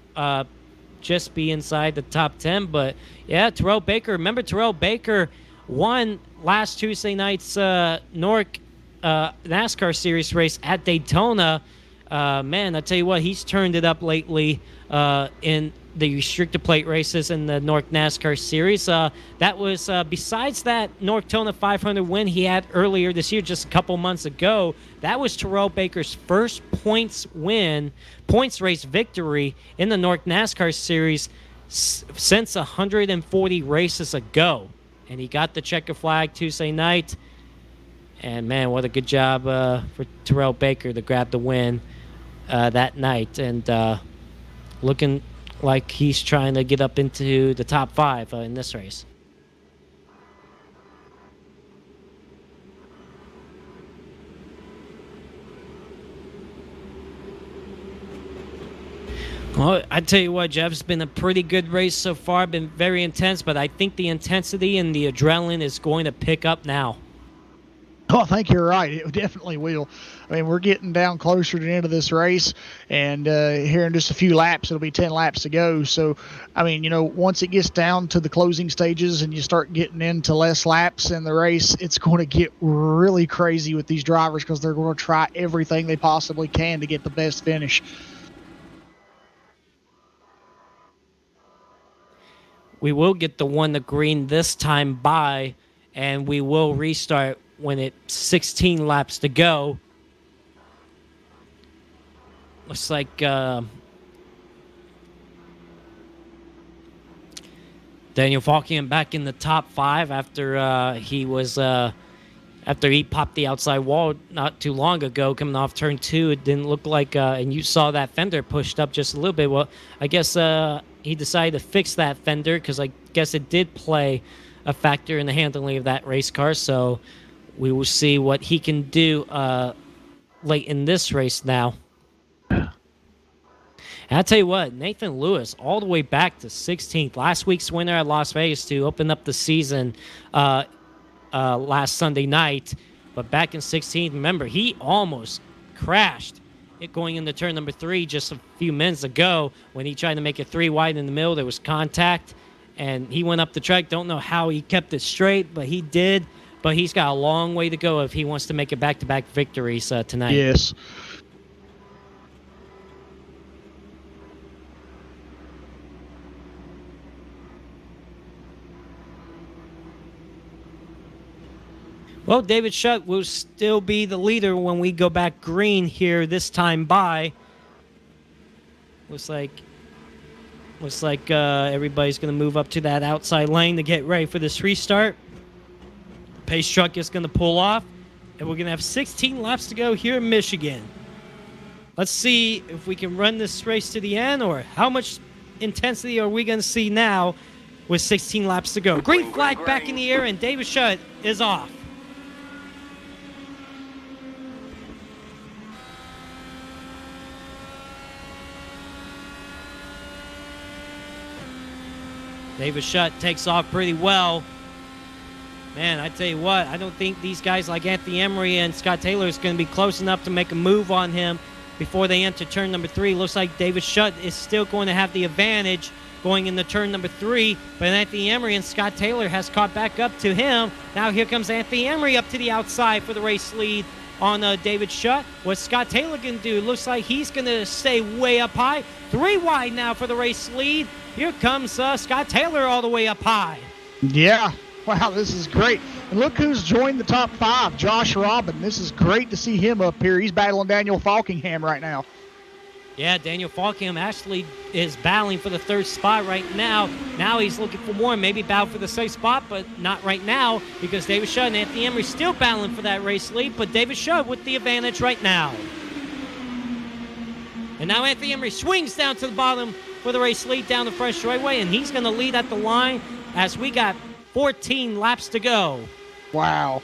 just be inside the top 10. But, yeah, Terrell Baker. Remember, Terrell Baker won last Tuesday night's NORC NASCAR Series race at Daytona. Man, I tell you what, he's turned it up lately in the restricted plate races in the NORC NASCAR Series. That was, besides that NORC Daytona 500 win he had earlier this year, just a couple months ago, that was Terrell Baker's first points race victory in the NORC NASCAR Series since 140 races ago. And he got the checker flag Tuesday night. And, man, what a good job for Terrell Baker to grab the win that night. And looking like he's trying to get up into the top 5 in this race. Well, I tell you what, Jeff, it's been a pretty good race so far. Been very intense, but I think the intensity and the adrenaline is going to pick up now. Oh, I think you're right. It definitely will. I mean, we're getting down closer to the end of this race, and here in just a few laps, it'll be 10 laps to go. So, I mean, once it gets down to the closing stages and you start getting into less laps in the race, it's going to get really crazy with these drivers because they're going to try everything they possibly can to get the best finish. We will get the one to green this time by, and we will restart when it's 16 laps to go. Looks like Daniel Falkian back in the top 5 after he was after he popped the outside wall not too long ago coming off turn 2. It didn't look like and you saw that fender pushed up just a little bit. Well, I guess he decided to fix that fender because I guess it did play a factor in the handling of that race car. So we will see what he can do late in this race now. And I'll tell you what, Nathan Lewis, all the way back to 16th. Last week's winner at Las Vegas to open up the season last Sunday night. But back in 16th, remember, he almost crashed it going into turn number 3 just a few minutes ago when he tried to make it 3 wide in the middle. There was contact, and he went up the track. Don't know how he kept it straight, but he did. But he's got a long way to go if he wants to make it back-to-back victories tonight. Yes. Well, David Shutt will still be the leader when we go back green here this time by. Looks like everybody's going to move up to that outside lane to get ready for this restart. Pace truck is going to pull off, and we're going to have 16 laps to go here in Michigan. Let's see if we can run this race to the end, or how much intensity are we going to see now with 16 laps to go. Green flag back in the air, and David Shutt is off. David Shutt takes off pretty well. Man, I tell you what, I don't think these guys like Anthony Emery and Scott Taylor is going to be close enough to make a move on him before they enter turn number 3. Looks like David Shutt is still going to have the advantage going into turn number 3, but Anthony Emery and Scott Taylor has caught back up to him. Now here comes Anthony Emery up to the outside for the race lead on David Shutt. What's Scott Taylor going to do? Looks like he's going to stay way up high. 3 wide now for the race lead. Here comes Scott Taylor all the way up high. Yeah. Wow, this is great. And look who's joined the top 5, Josh Robin. This is great to see him up here. He's battling Daniel Falkingham right now. Yeah, Daniel Falkingham actually is battling for the 3rd spot right now. Now he's looking for more, maybe battle for the 6th spot, but not right now because David Shutt and Anthony Emery still battling for that race lead, but David Shutt with the advantage right now. And now Anthony Emery swings down to the bottom for the race lead down the front straightaway, and he's going to lead at the line as we got 14 laps to go. Wow.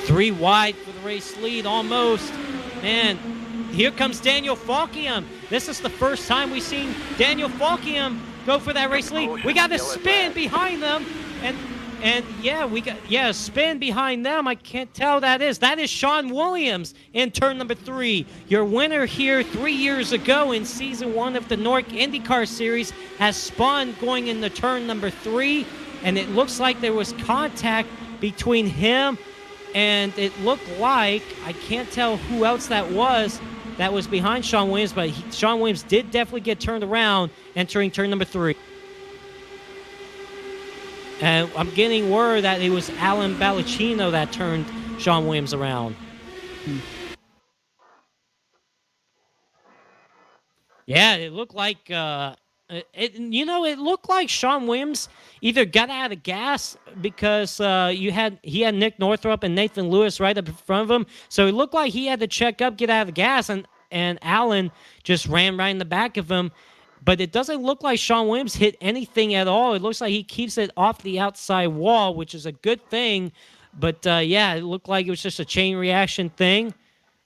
Three wide for the race lead, almost. Man, here comes Daniel Falkingham. This is the first time we've seen Daniel Falkingham go for that race lead. We got a spin behind them, and yeah, we got a spin behind them. I can't tell that is. That is Shawn Williams in turn number 3. Your winner here 3 years ago in season 1 of the NORC Indycar series has spun going into turn number 3, and it looks like there was contact between him and it looked like, I can't tell who else that was behind Shawn Williams, but Shawn Williams did definitely get turned around entering turn number 3. And I'm getting word that it was Alan Balacchino that turned Shawn Williams around. Yeah, it looked like it looked like Shawn Williams either got out of gas because he had Nick Northrup and Nathan Lewis right up in front of him. So it looked like he had to check up, get out of the gas, and Alan just ran right in the back of him. But it doesn't look like Shawn Williams hit anything at all. It looks like he keeps it off the outside wall, which is a good thing. But, yeah, it looked like it was just a chain reaction thing.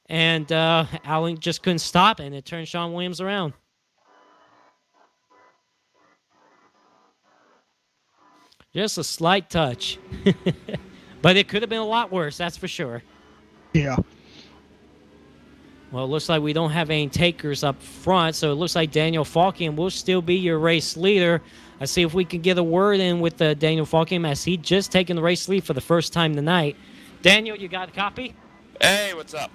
And Alan just couldn't stop it, and it turned Shawn Williams around. Just a slight touch. But it could have been a lot worse, that's for sure. Yeah. Well, it looks like we don't have any takers up front, so it looks like Daniel Falkingham will still be your race leader. Let's see if we can get a word in with Daniel Falkingham as he just taken the race lead for the first time tonight. Daniel, you got a copy? Hey, what's up?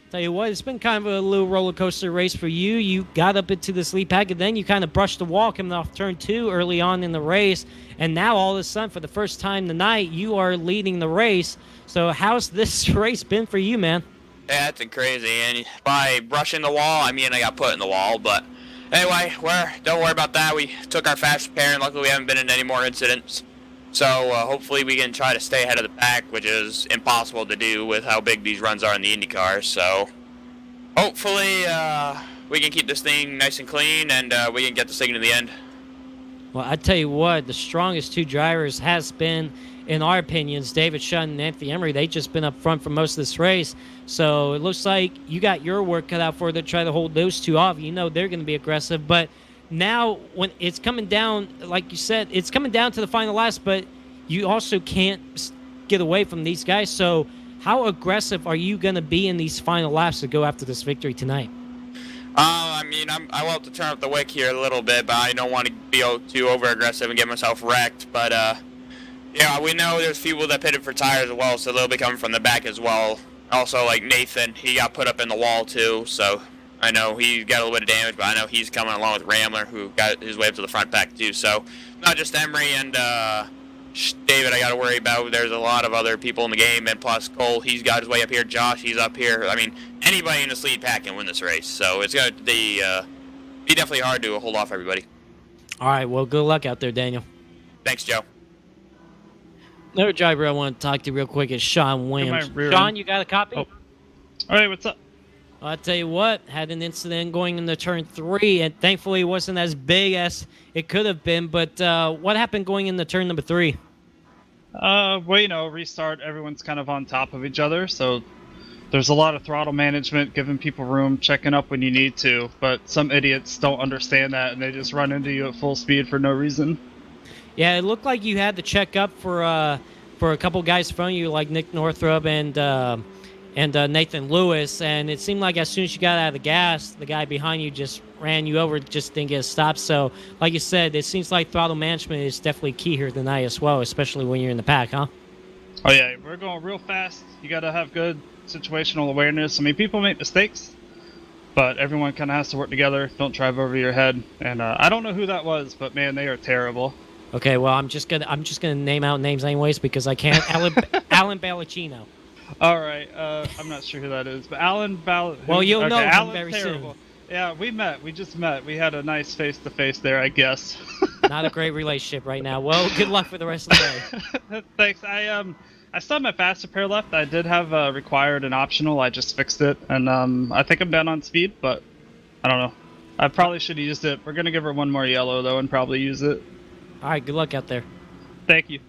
Tell you what, it's been kind of a little roller coaster race for you. You got up into this lead pack, and then you kind of brushed the wall coming off turn 2 early on in the race. And now all of a sudden, for the first time tonight, you are leading the race. So how's this race been for you, man? Yeah, it's been crazy. And by brushing the wall, I mean I got put in the wall. But anyway, don't worry about that. We took our fast repair, and luckily we haven't been in any more incidents. So hopefully we can try to stay ahead of the pack, which is impossible to do with how big these runs are in the IndyCar. So hopefully we can keep this thing nice and clean, and we can get this thing to the end. Well, I tell you what, the strongest 2 drivers has been, in our opinions, David Shutt and Anthony Emery. They've just been up front for most of this race. So it looks like you got your work cut out for it to try to hold those 2 off. You know they're going to be aggressive, but now when it's coming down, like you said, it's coming down to the final laps, but you also can't get away from these guys. So how aggressive are you going to be in these final laps to go after this victory tonight? I mean, I will have to turn up the wick here a little bit, but I don't want to be too over-aggressive and get myself wrecked. But, yeah, we know there's people that pitted for tires as well, so they'll be coming from the back as well. Also, like Nathan, he got put up in the wall too, so I know he got a little bit of damage, but I know he's coming along with Ramler, who got his way up to the front pack too. So not just Emery and David I got to worry about. There's a lot of other people in the game, and plus Cole, he's got his way up here. Josh, he's up here. I mean, anybody in this lead pack can win this race, so it's going to be definitely hard to hold off everybody. All right, well, good luck out there, Daniel. Thanks, Joe. Another driver I want to talk to real quick is Shawn Williams. Shawn, you got a copy? Oh. All right, what's up? I'll tell you what, had an incident going into turn 3, and thankfully it wasn't as big as it could have been, but what happened going into turn number 3? Well, restart, everyone's kind of on top of each other, so There's a lot of throttle management, giving people room, checking up when you need to, but some idiots don't understand that and they just run into you at full speed for no reason. Yeah, it looked like you had to check up for a couple guys in front of you, like Nick Northrup and Nathan Lewis, and it seemed like as soon as you got out of the gas, the guy behind you just ran you over, just didn't get a stop. So, like you said, it seems like throttle management is definitely key here tonight as well, especially when you're in the pack, huh? Oh yeah, we're going real fast. You got to have good situational awareness. I mean, people make mistakes, but everyone kind of has to work together. Don't drive over your head. And I don't know who that was, but man, they are terrible. Okay, well, I'm just gonna name out names anyways because I can't. Alan Ballacino. All right, I'm not sure who that is, but Alan Well, you'll know him Alan's very terrible. soon. Yeah, we just met. We had a nice face-to-face there, I guess. Not a great relationship right now. Well, good luck for the rest of the day. Thanks. I still have my fast repair left. I did have required and optional. I just fixed it, and I think I'm down on speed, but I don't know. I probably should have used it. We're gonna give her one more yellow though, and probably use it. All right, good luck out there. Thank you.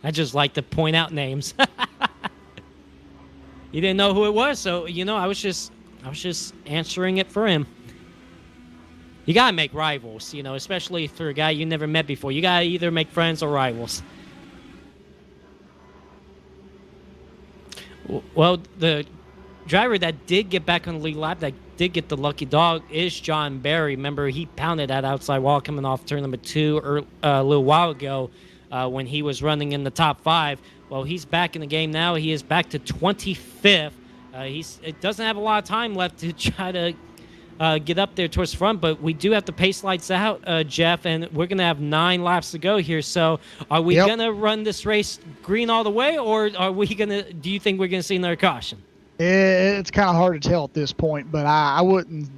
I just like to point out names. You didn't know who it was, so I was just answering it for him. You gotta make rivals, especially for a guy you never met before. You gotta either make friends or rivals. Well, the driver that did get back on the lead lap, that did get the lucky dog, is John Barry. Remember, he pounded that outside wall coming off turn number 2 a little while ago when he was running in the top 5. Well, he's back in the game now. He is back to 25th. It doesn't have a lot of time left to try to get up there towards the front, but we do have the pace lights out, Jeff, and we're going to have 9 laps to go here. So are we going to run this race green all the way, or do you think we're going to see another caution? It's kind of hard to tell at this point, but I wouldn't,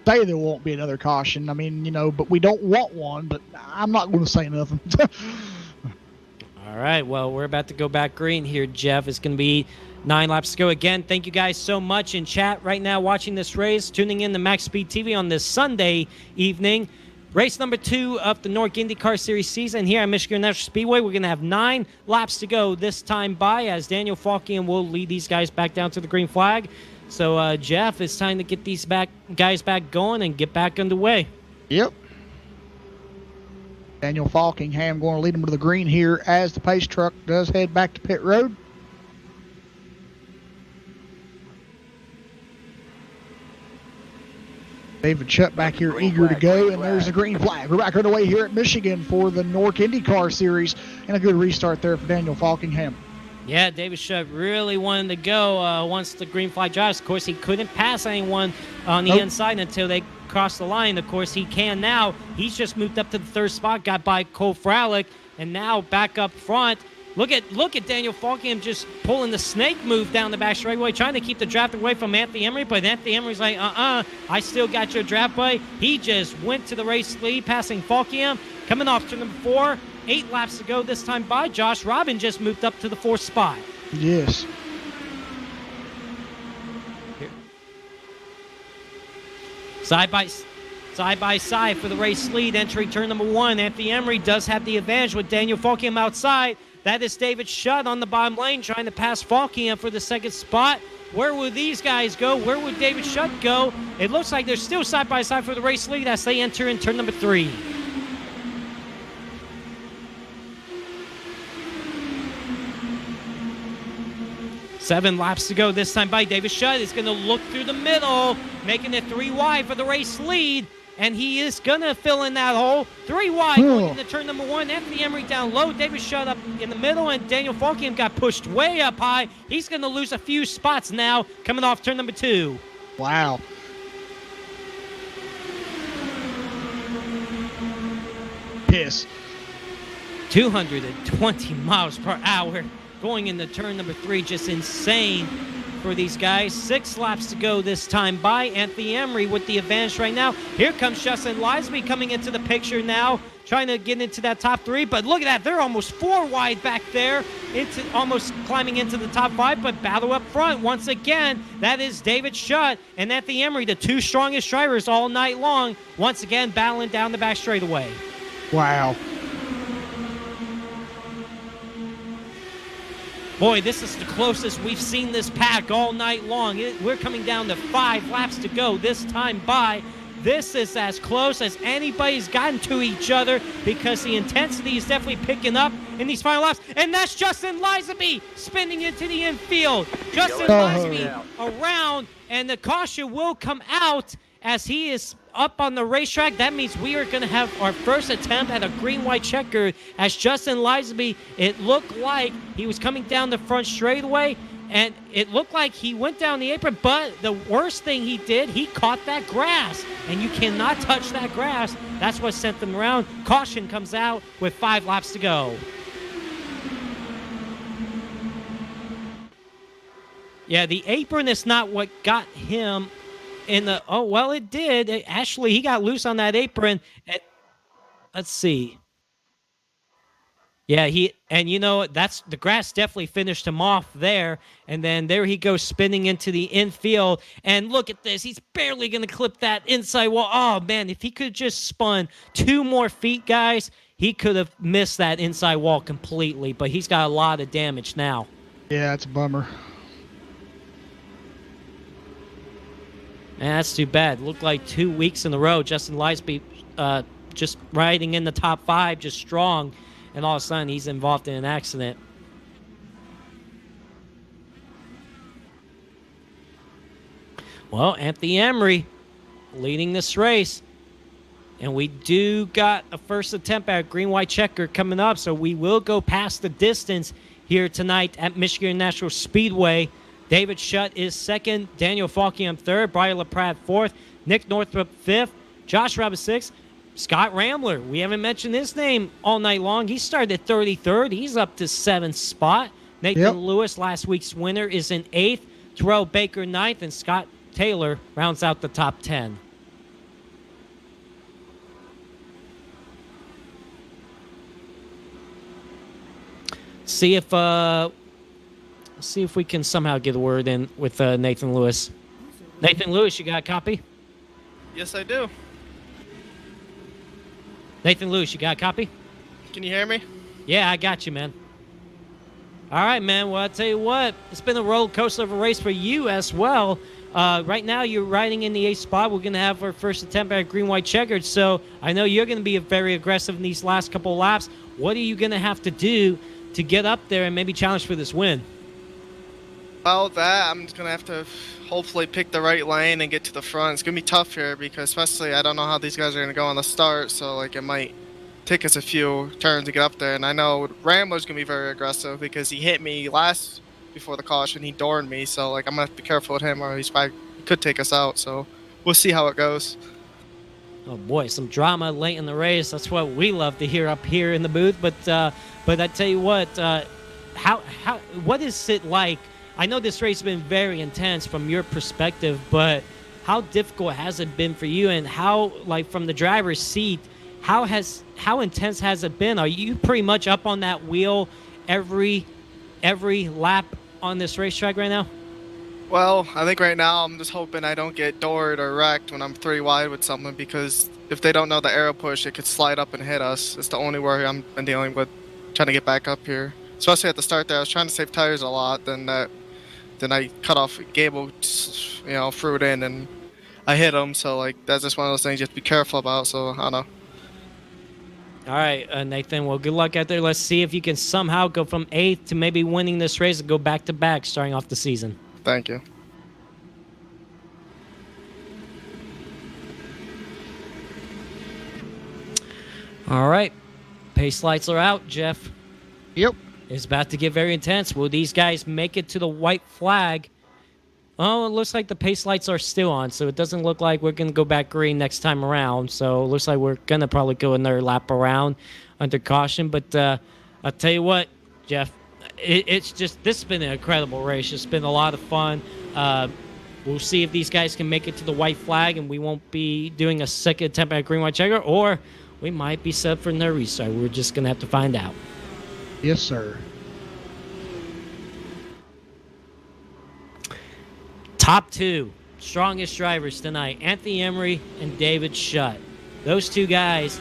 say there won't be another caution. I mean, but we don't want one, but I'm not going to say nothing. All right, well, we're about to go back green here, Jeff. It's going to be 9 laps to go. Again, thank you guys so much in chat right now watching this race, tuning in to Max Speed TV on this Sunday evening. Race number 2 of the NORC Indycar Series season here at Michigan National Speedway. We're going to have 9 laps to go this time by as Daniel Falkian will lead these guys back down to the green flag. So, Jeff, it's time to get these guys back going and get back underway. Yep. Daniel Falkingham going to lead them to the green here as the pace truck does head back to pit road. David Shutt back here eager to go, and there's the green flag. We're back underway here at Michigan for the NORC Indycar Series, and a good restart there for Daniel Falkingham. Yeah, David Shutt really wanted to go once the green flag drives. Of course, he couldn't pass anyone on the inside until they crossed the line. Of course, he can now. He's just moved up to the 3rd spot, got by Cole Fralick, and now back up front. Look at Daniel Falkingham just pulling the snake move down the back straightaway, trying to keep the draft away from Anthony Emery, but Anthony Emery's like, I still got your draft play. He just went to the race lead, passing Falkingham, coming off turn number 4. 8 laps to go this time by. Josh Robin just moved up to the 4th spot. Yes. Here. Side by side for the race lead, entering turn number 1. Anthony Emery does have the advantage with Daniel Falkingham outside. That is David Shutt on the bottom lane trying to pass Falkingham for the 2nd spot. Where will these guys go? Where would David Shutt go? It looks like they're still side by side for the race lead as they enter in turn number 3. Seven laps to go this time by. David Shutt is going to look through the middle, making it 3 wide for the race lead. And he is going to fill in that hole. 3 wide going into turn number 1. Anthony Emery down low. David Shutt up in the middle. And Daniel Falkingham got pushed way up high. He's going to lose a few spots now coming off turn number 2. Wow. Piss. 220 miles per hour going into turn number 3. Just insane for these guys. 6 laps to go this time by. Anthony Emery with the advantage right now. Here comes Justin Lisby coming into the picture now, trying to get into that top 3. But look at that, they're almost 4 wide back there. It's almost climbing into the top 5, but battle up front once again. That is David Shutt and Anthony Emery, the 2 strongest drivers all night long, once again battling down the back straightaway. Wow. Boy, this is the closest we've seen this pack all night long. We're coming down to 5 laps to go this time by. This is as close as anybody's gotten to each other because the intensity is definitely picking up in these final laps. And that's Justin Lisaby spinning into the infield. Justin Lisaby around, and the caution will come out as he is up on the racetrack. That means we are going to have our first attempt at a green-white checker as Justin Lisaby, it looked like he was coming down the front straightaway, and it looked like he went down the apron, but the worst thing he did, he caught that grass, and you cannot touch that grass. That's what sent them around. Caution comes out with 5 laps to go. Yeah, the apron is not what got him in the... Oh, well, it did. Actually, he got loose on that apron. Let's see. Yeah, that's the grass definitely finished him off there. And then there he goes spinning into the infield. And look at this. He's barely going to clip that inside wall. Oh, man, if he could just spun 2 more feet, guys, he could have missed that inside wall completely. But he's got a lot of damage now. Yeah, it's a bummer. Man, that's too bad. Looked like 2 weeks in a row, Justin Lisaby just riding in the top 5, just strong. And all of a sudden, he's involved in an accident. Well, Anthony Emery leading this race. And we do got a first attempt at a green-white checker coming up, so we will go past the distance here tonight at Michigan National Speedway. David Shutt is second, Daniel Falkingham third, Brian LaPratt fourth, Nick Northrup fifth, Josh Rabbit sixth, Scott Rambler, we haven't mentioned his name all night long. He started 33rd. He's up to 7th spot. Nathan Lewis, last week's winner, is in 8th. Terrell Baker 9th, and Scott Taylor rounds out the top 10. See if we can somehow get a word in with Nathan Lewis. Nathan Lewis, you got a copy? Yes, I do. Nathan Lewis, you got a copy? Can you hear me? Yeah, I got you, man. All right, man. Well, I'll tell you what. It's been a roller coaster of a race for you as well. Right now, you're riding in the 8th spot. We're going to have our first attempt at green-white checkered. So I know you're going to be very aggressive in these last couple of laps. What are you going to have to do to get up there and maybe challenge for this win? Well, I'm just going to have to hopefully pick the right lane and get to the front. It's going to be tough here because especially I don't know how these guys are going to go on the start, so like it might take us a few turns to get up there. And I know Rambler's going to be very aggressive because he hit me before the caution. He doored me, so like I'm going to have to be careful with him or he could take us out. So we'll see how it goes. Oh boy, some drama late in the race. That's what we love to hear up here in the booth. But I tell you what, what is it like? I know this race has been very intense from your perspective, but how difficult has it been for you? And how, like, from the driver's seat, how intense has it been? Are you pretty much up on that wheel every lap on this racetrack right now? Well, I think right now I'm just hoping I don't get doored or wrecked when I'm 3 wide with someone because if they don't know the arrow push, it could slide up and hit us. It's the only worry I'm dealing with trying to get back up here. Especially at the start there, I was trying to save tires a lot. Then I cut off Gable, threw it in, and I hit him. So, like, that's just one of those things you have to be careful about. So, I don't know. All right, Nathan. Well, good luck out there. Let's see if you can somehow go from 8th to maybe winning this race and go back-to-back starting off the season. Thank you. All right. Pace lights are out, Jeff. Yep. It's about to get very intense. Will these guys make it to the white flag? Oh, it looks like the pace lights are still on, so it doesn't look like we're going to go back green next time around. So it looks like we're going to probably go another lap around under caution. But I'll tell you what, Jeff, it's just, this has been an incredible race. It's been a lot of fun. We'll see if these guys can make it to the white flag, and we won't be doing a second attempt at a green-white checker, or we might be set for another restart. We're just going to have to find out. Yes, sir. Top 2 strongest drivers tonight, Anthony Emery and David Shutt. Those 2 guys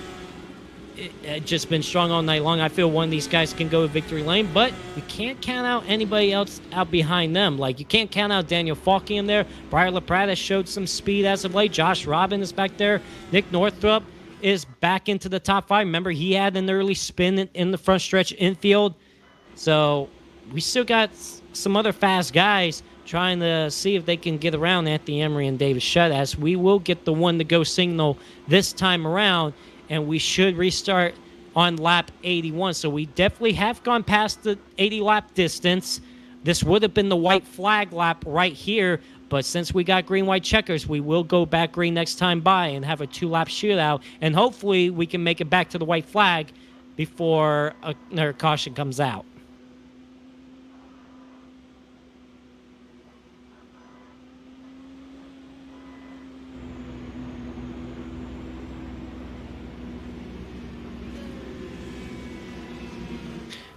just been strong all night long. I feel one of these guys can go to victory lane, but you can't count out anybody else out behind them. Like, you can't count out Daniel Falkingham there. Briar LaPrada showed some speed as of late. Josh Robin is back there. Nick Northrup is back into the top 5. Remember, he had an early spin in the front stretch infield. So we still got some other fast guys trying to see if they can get around Anthony Emery and David Shutt, as we will get the one-to-go signal this time around, and we should restart on lap 81. So we definitely have gone past the 80-lap distance. This would have been the white flag lap right here, but since we got green-white checkers, we will go back green next time by and have a 2-lap shootout, and hopefully we can make it back to the white flag before another caution comes out.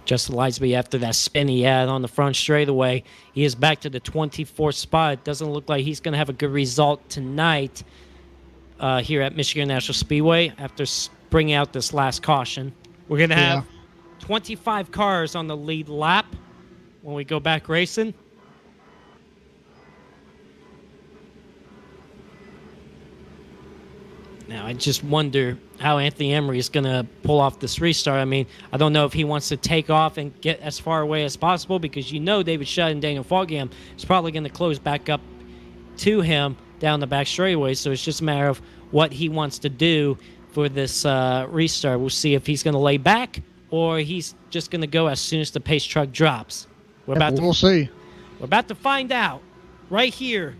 Justin Lisby, after that spin he had on the front straightaway, he is back to the 24th spot. It doesn't look like he's going to have a good result tonight here at Michigan National Speedway after bringing out this last caution. We're going to have 25 cars on the lead lap when we go back racing. Now, I just wonder how Anthony Emery is going to pull off this restart. I mean, I don't know if he wants to take off and get as far away as possible, because you know David Shutt and Daniel Falkingham is probably going to close back up to him down the back straightaway. So it's just a matter of what he wants to do for this restart. We'll see if he's going to lay back or he's just going to go as soon as the pace truck drops. We'll see. We're about to find out right here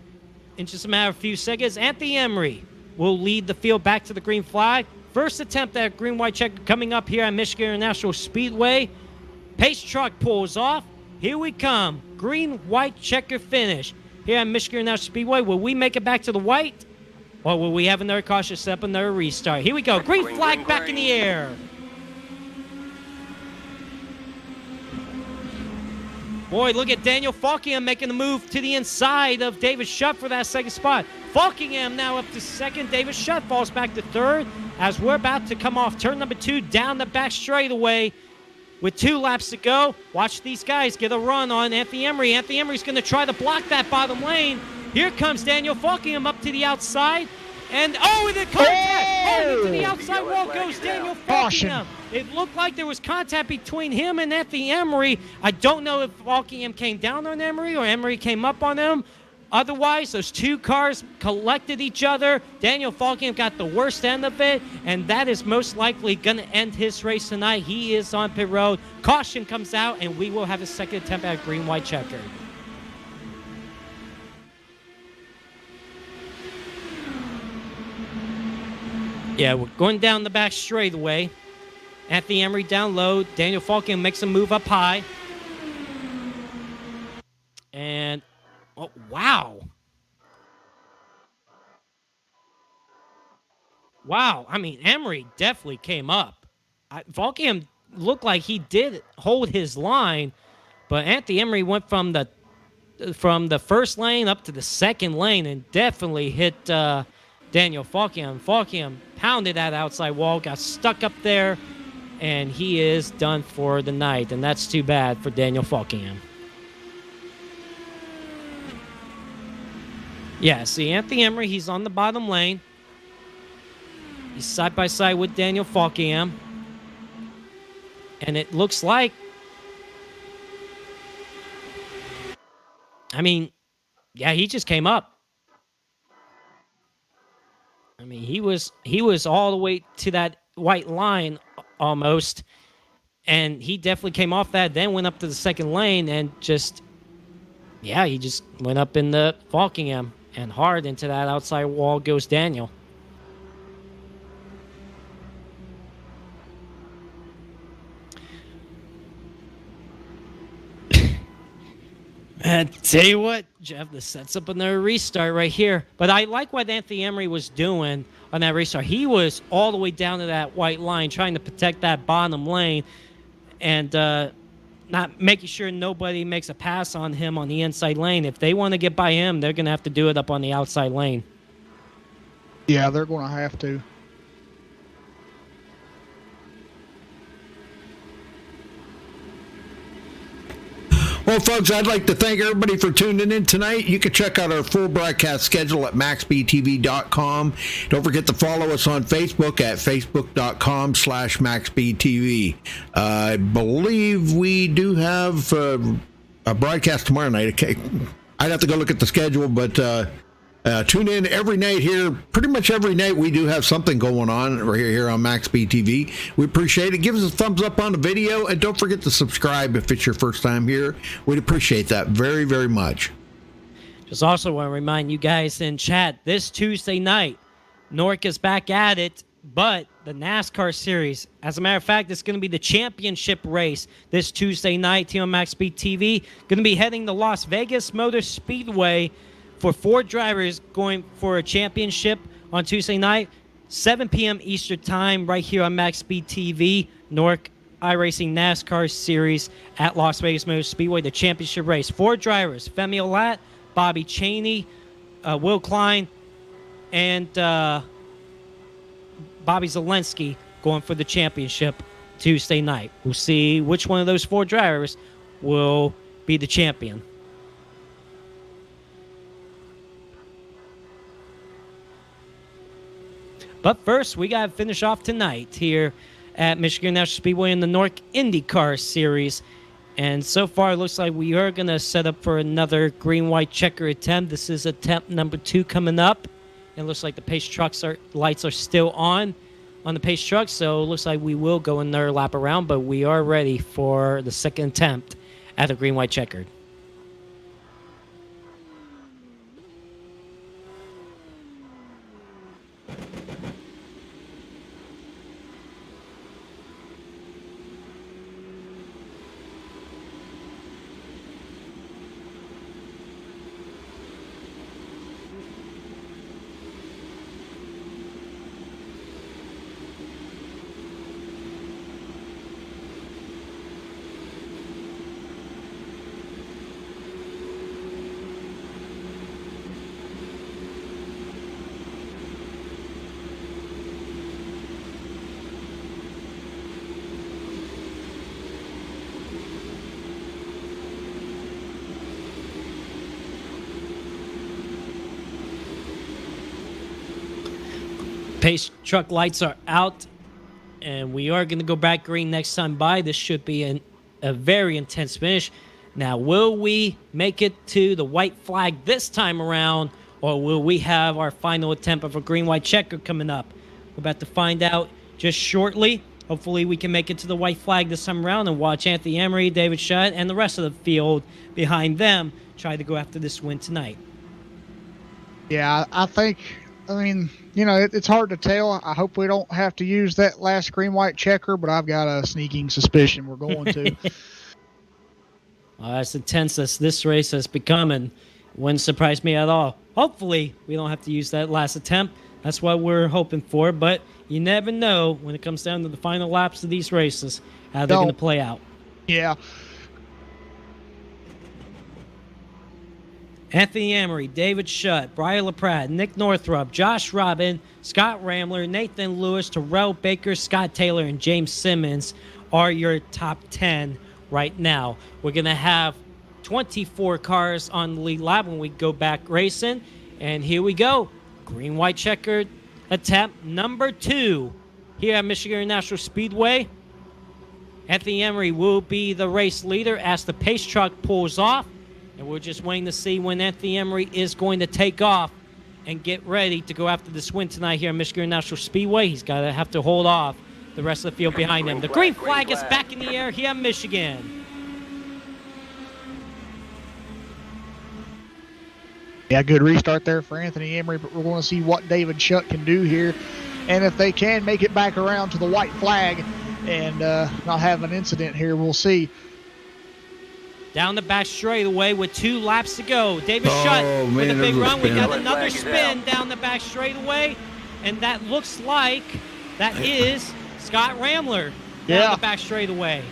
in just a matter of a few seconds. Anthony Emery will lead the field back to the green flag. First attempt at green-white checker coming up here at Michigan International Speedway. Pace truck pulls off. Here we come. Green-white checker finish here at Michigan International Speedway. Will we make it back to the white? Or will we have another caution step, another restart? Here we go. Green flag back in the air. Boy, look at Daniel Falkingham making the move to the inside of David Shutt for that second spot. Falkingham now up to second. David Shutt falls back to third as we're about to come off turn number 2 down the back straightaway with 2 laps to go. Watch these guys get a run on Anthony Emery. Anthony Emery's going to try to block that bottom lane. Here comes Daniel Falkingham up to the outside. And, the contact! To the outside wall goes Daniel Falkingham. It looked like there was contact between him and Anthony Emery. I don't know if Falkingham came down on Emery or Emery came up on him. Otherwise, those 2 cars collected each other. Daniel Falkingham got the worst end of it, and that is most likely going to end his race tonight. He is on pit road. Caution comes out, and we will have a second attempt at green-white checker. Yeah, we're going down the back straightaway. Anthony Emery down low. Daniel Falkingham makes a move up high. And, wow. Wow. I mean, Emery definitely came up. Falkingham looked like he did hold his line, but Anthony Emery went from the first lane up to the second lane and definitely hit Daniel Falkingham. Falkingham pounded that outside wall, got stuck up there, and he is done for the night, and that's too bad for Daniel Falkingham. Yeah, see, Anthony Emery, he's on the bottom lane. He's side by side with Daniel Falkingham. And it looks like, I mean, yeah, he just came up. I mean, he was all the way to that white line almost, and he definitely came off that, then went up to the second lane and he just went up in the Falkingham, and hard into that outside wall goes Daniel. And tell you what, Jeff, this sets up another restart right here. But I like what Anthony Emery was doing on that restart. He was all the way down to that white line, trying to protect that bottom lane and not making sure nobody makes a pass on him on the inside lane. If they want to get by him, they're going to have to do it up on the outside lane. Yeah, they're going to have to. Well, folks, I'd like to thank everybody for tuning in tonight. You can check out our full broadcast schedule at maxbtv.com. Don't forget to follow us on Facebook at facebook.com/maxbtv. I believe we do have a broadcast tomorrow night. Okay. I'd have to go look at the schedule, but tune in every night here. Pretty much every night we do have something going on right here on MaxBTV. We appreciate it. Give us a thumbs up on the video, and don't forget to subscribe if it's your first time here. We'd appreciate that very, very much. Just also want to remind you guys in chat, this Tuesday night, NORC is back at it, but the NASCAR series, as a matter of fact, it's going to be the championship race this Tuesday night here on MaxBTV. Going to be heading to Las Vegas Motor Speedway for 4 drivers going for a championship on Tuesday night, 7 p.m. Eastern Time, right here on MaxBTV, NORC iRacing NASCAR Series at Las Vegas Motor Speedway, the championship race. 4 drivers, Femi Olat, Bobby Chaney, Will Klein, and Bobby Zelensky going for the championship Tuesday night. We'll see which one of those 4 drivers will be the champion. But first, we got to finish off tonight here at Michigan National Speedway in the NORC Indycar Series. And so far, it looks like we are going to set up for another green-white checker attempt. This is attempt number 2 coming up. It looks like the pace trucks lights are still on the pace truck, so it looks like we will go another lap around, but we are ready for the second attempt at the green-white checkered. Pace truck lights are out, and we are going to go back green next time by. This should be a very intense finish. Now, will we make it to the white flag this time around, or will we have our final attempt of a green-white checker coming up? We're about to find out just shortly. Hopefully, we can make it to the white flag this time around and watch Anthony Emery, David Shutt, and the rest of the field behind them try to go after this win tonight. Yeah, I mean, you know, it's hard to tell. I hope we don't have to use that last green-white checker, but I've got a sneaking suspicion we're going to. As intense as this race has become, and wouldn't surprise me at all. Hopefully, we don't have to use that last attempt. That's what we're hoping for, but you never know when it comes down to the final laps of these races, how they're going to play out. Yeah. Anthony Emery, David Shutt, Brian LaPratt, Nick Northrup, Josh Robin, Scott Ramler, Nathan Lewis, Terrell Baker, Scott Taylor, and James Simmons are your top 10 right now. We're going to have 24 cars on the lead lap when we go back racing. And here we go. Green-white checkered attempt number 2 here at Michigan International Speedway. Anthony Emery will be the race leader as the pace truck pulls off. And we're just waiting to see when Anthony Emery is going to take off and get ready to go after this win tonight here at Michigan National Speedway. He's got to have to hold off the rest of the field behind him. The green flag is back in the air here in Michigan. Yeah, good restart there for Anthony Emery, but we're going to see what David Shutt can do here. And if they can make it back around to the white flag and not have an incident here, we'll see. Down the back straightaway with 2 laps to go. David Shutt with a big run. We got another spin down the back straightaway, and that looks like that is Scott Ramler down the back straightaway.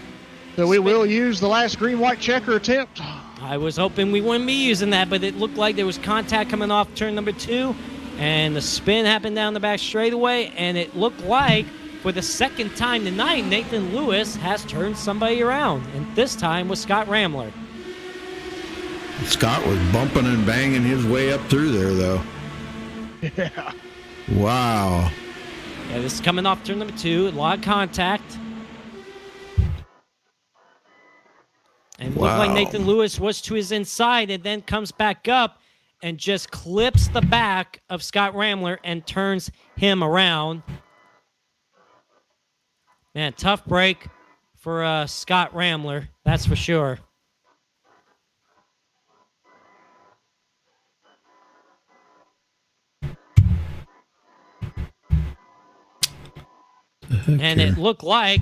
So we will use the last green-white checker attempt. I was hoping we wouldn't be using that, but it looked like there was contact coming off turn number 2, and the spin happened down the back straightaway, and it looked like for the second time tonight, Nathan Lewis has turned somebody around, and this time with Scott Ramler. Scott was bumping and banging his way up through there, though. Yeah. Wow. Yeah, this is coming off turn number 2. A lot of contact. And it looked like Wow. Nathan Lewis was to his inside and then comes back up and just clips the back of Scott Ramler and turns him around. Man, tough break for Scott Ramler, that's for sure. And it looked like,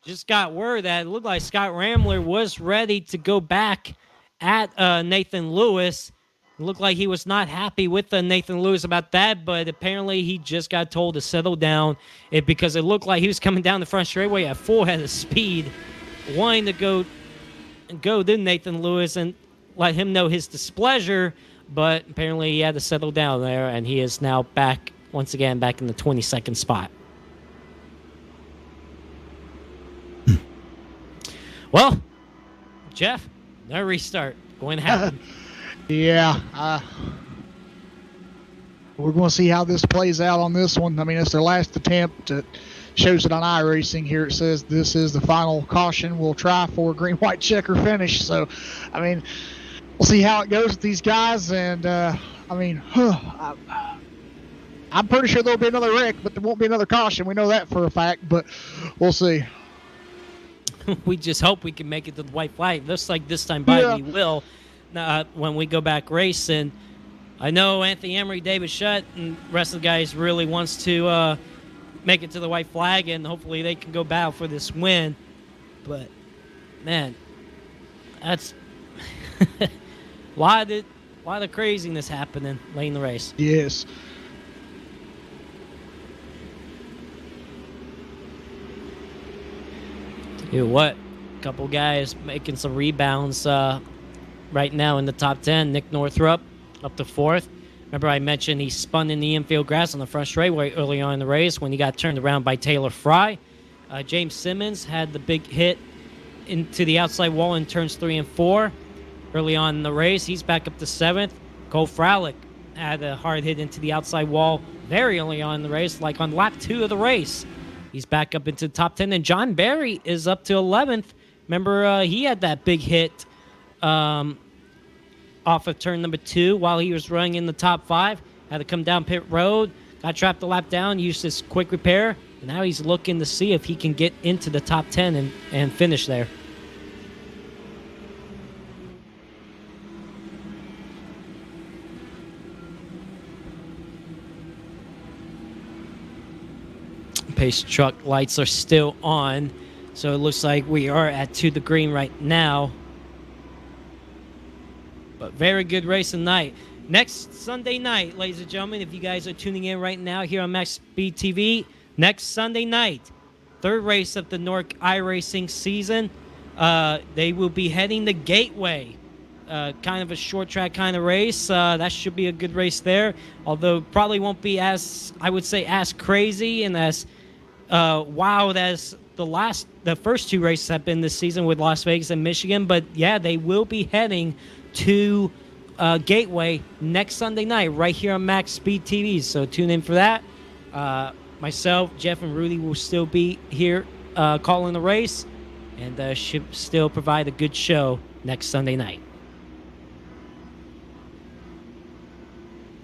just got word that it looked like Scott Ramler was ready to go back at Nathan Lewis. It looked like he was not happy with Nathan Lewis about that, but apparently he just got told to settle down because it looked like he was coming down the front straightaway at full head of speed, wanting to go to Nathan Lewis and let him know his displeasure, but apparently he had to settle down there, and he is now back, once again, back in the 22nd spot. Well, Jeff, no restart going to happen. Yeah. We're going to see how this plays out on this one. I mean, it's their last attempt. It shows it on iRacing here. It says this is the final caution. We'll try for a green-white checker finish. So, I mean, we'll see how it goes with these guys. And, I mean, I'm pretty sure there'll be another wreck, but there won't be another caution. We know that for a fact, but we'll see. We just hope we can make it to the white flag. Looks like this time we will when we go back racing. I know Anthony Emery, David Shutt, and the rest of the guys really wants to make it to the white flag, and hopefully they can go battle for this win. But, man, that's a lot of craziness happening late in the race. Yes. You know what? A couple guys making some rebounds right now in the top 10. Nick Northrup up to 4th. Remember I mentioned he spun in the infield grass on the front straightaway early on in the race when he got turned around by Taylor Fry. James Simmons had the big hit into the outside wall in turns 3 and 4 early on in the race. He's back up to 7th. Cole Fralick had a hard hit into the outside wall very early on in the race, like on lap 2 of the race. He's back up into the top 10. And John Barry is up to 11th. Remember, he had that big hit off of turn number 2 while he was running in the top 5. Had to come down pit road. Got trapped a lap down. Used his quick repair. And now he's looking to see if he can get into the top 10 and finish there. Pace truck lights are still on, so it looks like we are at to the green right now. But very good race tonight. Next Sunday night, ladies and gentlemen, if you guys are tuning in right now here on Max Speed TV, next Sunday night, 3rd race of the NORC iRacing season, they will be heading to Gateway. Kind of a short track kind of race. That should be a good race there, although probably won't be as, I would say, as crazy and as wild as the first 2 races have been this season with Las Vegas and Michigan. But yeah, they will be heading to Gateway next Sunday night right here on Max Speed TV. So tune in for that. Myself, Jeff, and Rudy will still be here calling the race, and should still provide a good show next Sunday night.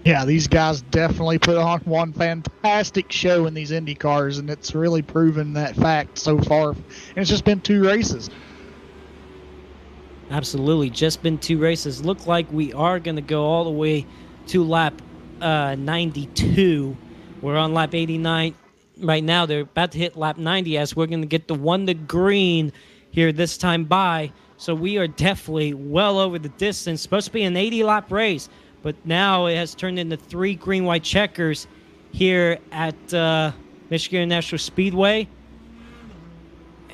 Yeah, these guys definitely put on one fantastic show in these Indy cars, and it's really proven that fact so far. And it's just been 2 races. Absolutely, just been 2 races. Look like we are going to go all the way to lap 92. We're on lap 89 right now. They're about to hit lap 90 as we're going to get the 1 to green here this time by. So we are definitely well over the distance. Supposed to be an 80-lap race. But now it has turned into 3 green-white checkers here at Michigan International Speedway.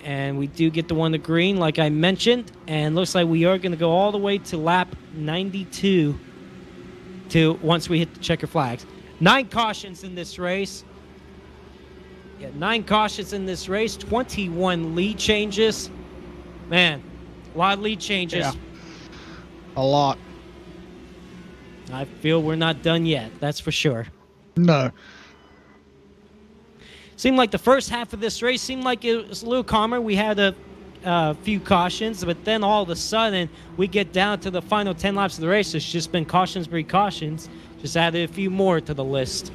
And we do get the 1 to green, like I mentioned. And looks like we are going to go all the way to lap 92 once we hit the checker flags. 9 cautions in this race. Yeah, 9 cautions in this race. 21 lead changes. Man, a lot of lead changes. Yeah, a lot. I feel we're not done yet. That's for sure. No. Seemed like the first half of this race seemed like it was a little calmer. We had a few cautions, but then all of a sudden we get down to the final 10 laps of the race. It's just been cautions, precautions. Just added a few more to the list.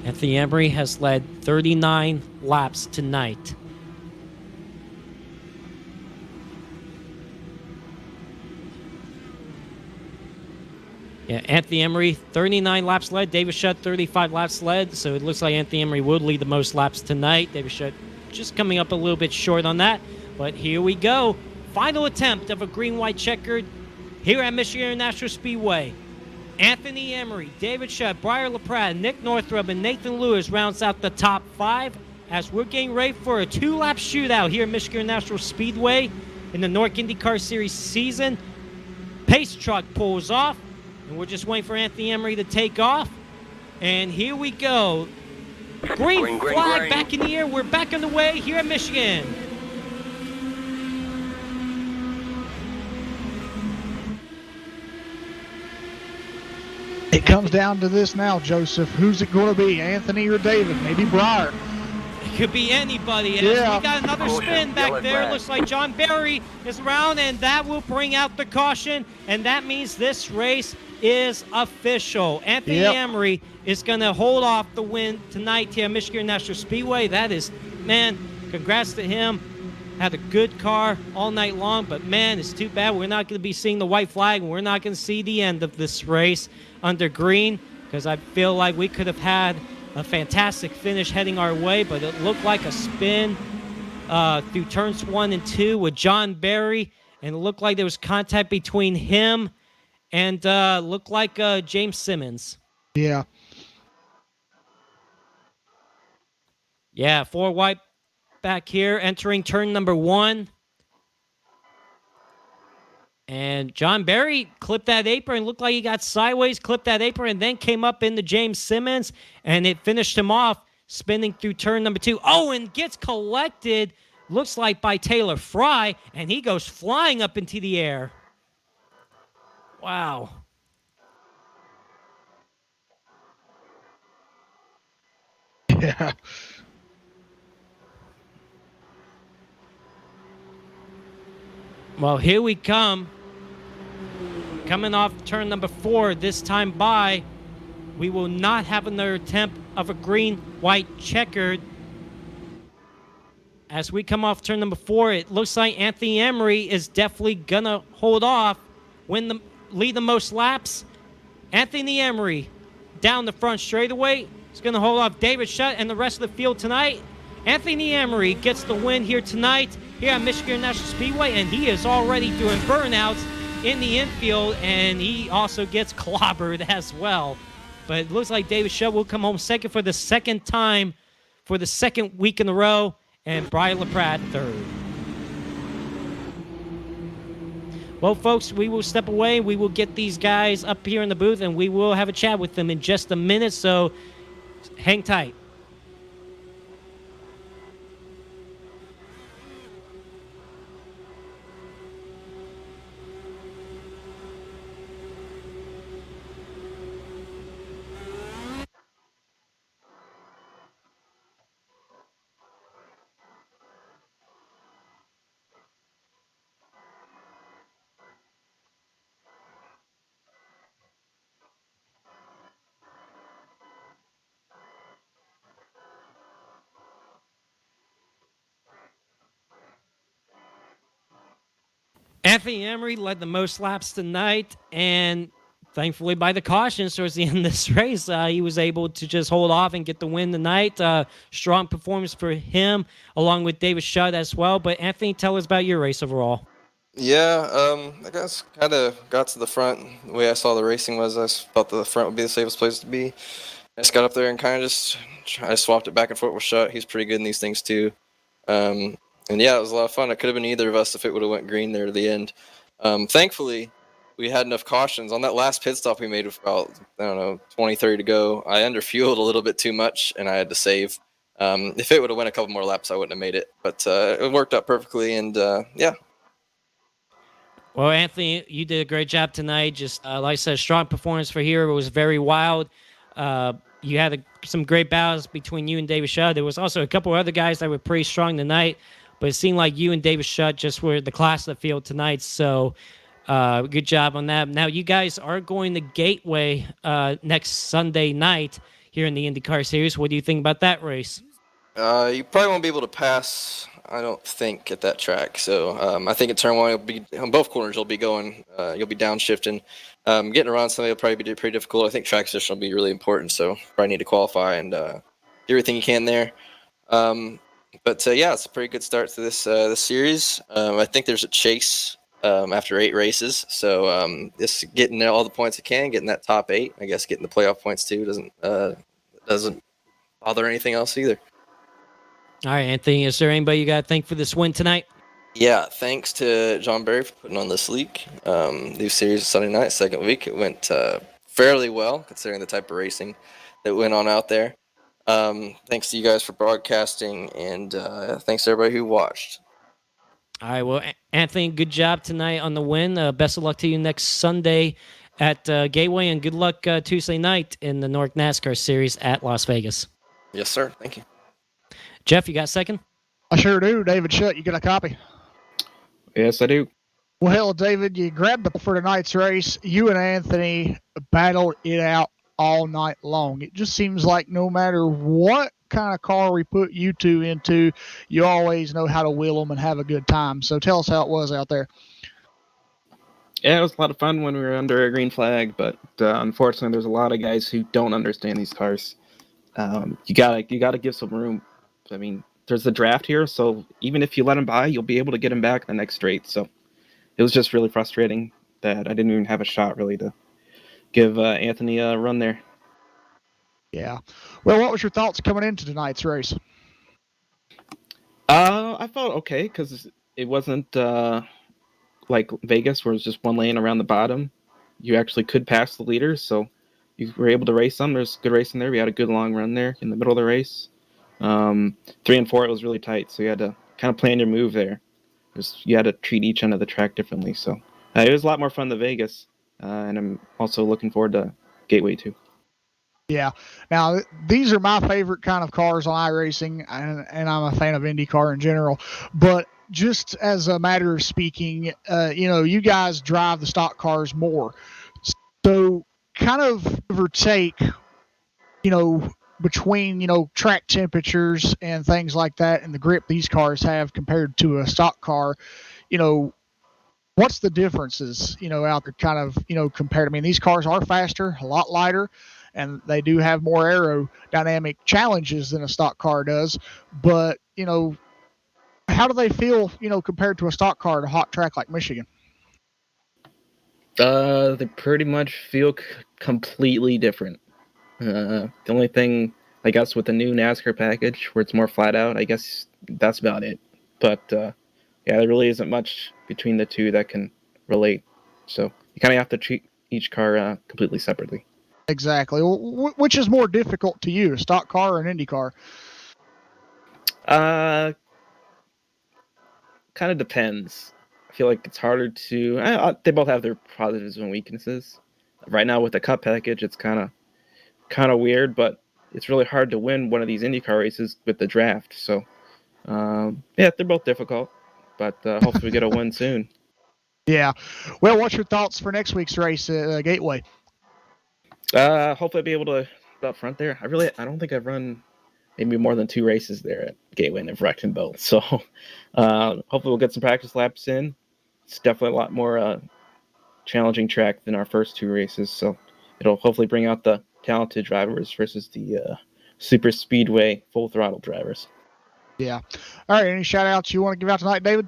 Anthony Emery has led 39 laps tonight. Yeah, Anthony Emery, 39 laps led. David Shutt, 35 laps led. So it looks like Anthony Emery would lead the most laps tonight. David Shutt just coming up a little bit short on that. But here we go. Final attempt of a green-white checkered here at Michigan International Speedway. Anthony Emery, David Shutt, Briar LaPrade, Nick Northrup, and Nathan Lewis rounds out the top 5 as we're getting ready for a 2-lap shootout here at Michigan International Speedway in the NORC Indycar Series season. Pace truck pulls off. And we're just waiting for Anthony Emery to take off. And here we go. Green flag back in the air. We're back on the way here at Michigan. It comes down to this now, Joseph. Who's it going to be, Anthony or David? Maybe Briar. It could be anybody. As Yeah. we got another spin back there. Looks like John Barry is around, and that will bring out the caution. And that means this race is official. Anthony Emery is going to hold off the win tonight here at Michigan National Speedway. That is, man, congrats to him. Had a good car all night long, but man, it's too bad we're not going to be seeing the white flag, and we're not going to see the end of this race under green, because I feel like we could have had a fantastic finish heading our way, but it looked like a spin through turns 1 and 2 with John Barry, and it looked like there was contact between him and looked like James Simmons. Yeah. Yeah, 4 white back here, entering turn number 1. And John Barry clipped that apron. Looked like he got sideways, clipped that apron, and then came up into James Simmons, and it finished him off, spinning through turn number 2. Oh, and gets collected, looks like by Taylor Fry, and he goes flying up into the air. Wow. Yeah. Well, here we come. Coming off turn number 4, this time by, we will not have another attempt of a green-white checkered. As we come off turn number 4, it looks like Anthony Emery is definitely going to hold off, lead the most laps. Anthony Emery down the front straightaway is going to hold off David Shutt and the rest of the field tonight. Anthony Emery gets the win here tonight here at Michigan National Speedway, and he is already doing burnouts in the infield, and he also gets clobbered as well. But it looks like David Shutt will come home second for the second time for the second week in a row, and Brian LaPrade third. Well, folks, we will step away. We will get these guys up here in the booth, and we will have a chat with them in just a minute, so hang tight. Anthony Emery led the most laps tonight, and thankfully by the cautions towards the end of this race, he was able to just hold off and get the win tonight. Strong performance for him, along with David Shutt as well. But Anthony, tell us about your race overall. Yeah, I guess kind of got to the front. The way I saw the racing was I thought the front would be the safest place to be. I just got up there and kind of I swapped it back and forth with Shutt. He's pretty good in these things too. And yeah, it was a lot of fun. It could have been either of us if it would have went green there to the end. Thankfully, we had enough cautions. On that last pit stop we made with about, 20, 30 to go, I underfueled a little bit too much, and I had to save. If it would have went a couple more laps, I wouldn't have made it. But it worked out perfectly, and yeah. Well, Anthony, you did a great job tonight. Just like I said, strong performance for here. It was very wild. You had some great battles between you and David Shutt. There was also a couple other guys that were pretty strong tonight, but it seemed like you and David Shutt just were the class of the field tonight. So good job on that. Now, you guys are going to Gateway next Sunday night here in the IndyCar Series. What do you think about that race? You probably won't be able to pass, I don't think, at that track. So I think at turn one, you'll be on both corners. You'll be going, you'll be downshifting. Getting around somebody will probably be pretty difficult. I think track position will be really important. So probably need to qualify and do everything you can there. But yeah, it's a pretty good start to this series. I think there's a chase after 8 races. So just getting all the points it can, getting that top 8. I guess getting the playoff points too doesn't bother anything else either. All right, Anthony, is there anybody you got to thank for this win tonight? Yeah, thanks to John Barry for putting on this league. New series Sunday night, second week. It went fairly well, considering the type of racing that went on out there. Thanks to you guys for broadcasting, and thanks to everybody who watched. All right, well, Anthony, good job tonight on the win. Best of luck to you next Sunday at Gateway, and good luck Tuesday night in the NORC NASCAR Series at Las Vegas. Yes, sir. Thank you. Jeff, you got a second? I sure do. David Shutt, you got a copy? Yes, I do. Well, hell, David, you grabbed the for tonight's race. You and Anthony battled it out all night long. It just seems like no matter what kind of car we put you two into, you always know how to wheel them and have a good time. So tell us how it was out there. Yeah, it was a lot of fun when we were under a green flag, but unfortunately, there's a lot of guys who don't understand these cars. You gotta give some room. I mean, there's the draft here, so even if you let him by, you'll be able to get him back the next straight. So it was just really frustrating that I didn't even have a shot really to give Anthony a run there. Yeah. Well, what was your thoughts coming into tonight's race? I felt okay because it wasn't like Vegas where it's just one lane around the bottom. You actually could pass the leaders, so you were able to race them. There's good racing there. We had a good long run there in the middle of the race. 3 and 4, it was really tight, so you had to kind of plan your move there. You had to treat each end of the track differently. So it was a lot more fun than Vegas, and I'm also looking forward to Gateway too. Yeah. Now, these are my favorite kind of cars on iRacing, and I'm a fan of IndyCar in general. But just as a matter of speaking, you guys drive the stock cars more. So kind of give or take, between, track temperatures and things like that and the grip these cars have compared to a stock car, what's the differences, out there kind of, compared? I mean, these cars are faster, a lot lighter, and they do have more aerodynamic challenges than a stock car does. But, how do they feel, compared to a stock car at a hot track like Michigan? They pretty much feel completely different. The only thing, I guess, with the new NASCAR package where it's more flat out, I guess that's about it. But yeah, there really isn't much between the two that can relate. So you kind of have to treat each car completely separately. Exactly. Which is more difficult to you, a stock car or an Indy car? Kind of depends. I feel like it's harder to. They both have their positives and weaknesses. Right now with the Cup package, it's kind of weird, but it's really hard to win one of these IndyCar races with the draft. So yeah, they're both difficult, but hopefully we get a win soon. Yeah. Well, what's your thoughts for next week's race at Gateway? Hopefully I'll be able to up front there. I don't think I've run maybe more than 2 races there at Gateway and I've wrecked in both. So hopefully we'll get some practice laps in. It's definitely a lot more challenging track than our first 2 races. So it'll hopefully bring out the talented drivers versus the super speedway full throttle drivers. Yeah. All right. Any shout outs you want to give out tonight, David?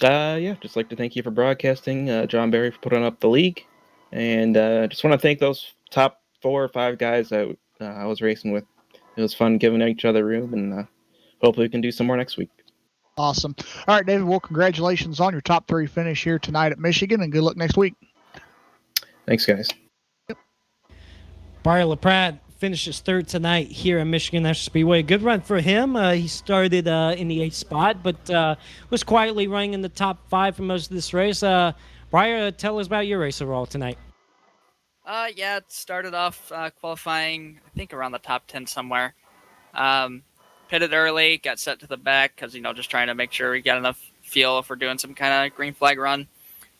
Yeah, just like to thank you for broadcasting, John Barry for putting up the league. And just want to thank those top 4 or 5 guys that I was racing with. It was fun giving each other room, and hopefully we can do some more next week. Awesome. All right, David, well, congratulations on your top 3 finish here tonight at Michigan, and good luck next week. Thanks, guys. Barry LaPrade finishes third tonight here at Michigan National Speedway. Good run for him. He started in the 8th spot, but was quietly running in the top 5 for most of this race. Briar, tell us about your race overall tonight. Yeah, it started off qualifying, I think, around the top 10 somewhere. Pitted early, got set to the back because, just trying to make sure we got enough fuel if we're doing some kind of green flag run,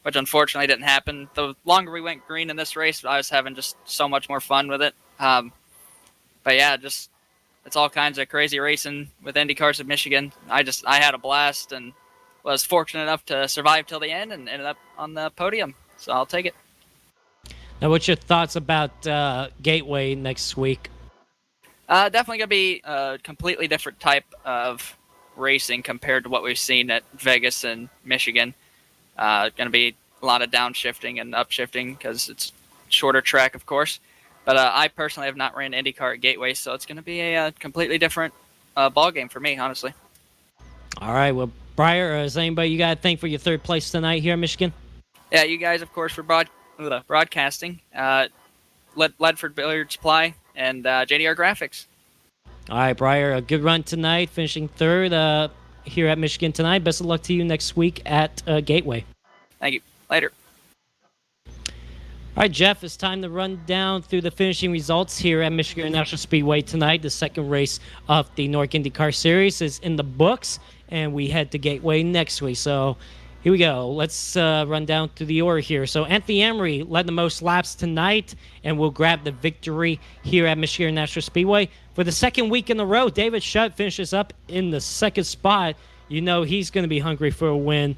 which unfortunately didn't happen. The longer we went green in this race, I was having just so much more fun with it. But yeah, it's all kinds of crazy racing with Indycars of Michigan. I had a blast and was fortunate enough to survive till the end and ended up on the podium. So I'll take it. Now, what's your thoughts about Gateway next week? Definitely going to be a completely different type of racing compared to what we've seen at Vegas and Michigan. Going to be a lot of downshifting and upshifting because it's shorter track, of course. But I personally have not ran IndyCar at Gateway, so it's going to be a completely different ball game for me, honestly. All right. Well, Briar, is there anybody you got to thank for your third place tonight here in Michigan? Yeah, you guys, of course, for broadcasting. Ledford Billiard Supply and JDR Graphics. All right, Briar, a good run tonight, finishing third here at Michigan tonight. Best of luck to you next week at Gateway. Thank you. Later. All right, Jeff, it's time to run down through the finishing results here at Michigan National Speedway tonight. The second race of the NORC IndyCar Series is in the books, and we head to Gateway next week. So here we go. Let's run down through the order here. So Anthony Emery led the most laps tonight and will grab the victory here at Michigan National Speedway. For the second week in a row, David Shutt finishes up in the second spot. You know he's going to be hungry for a win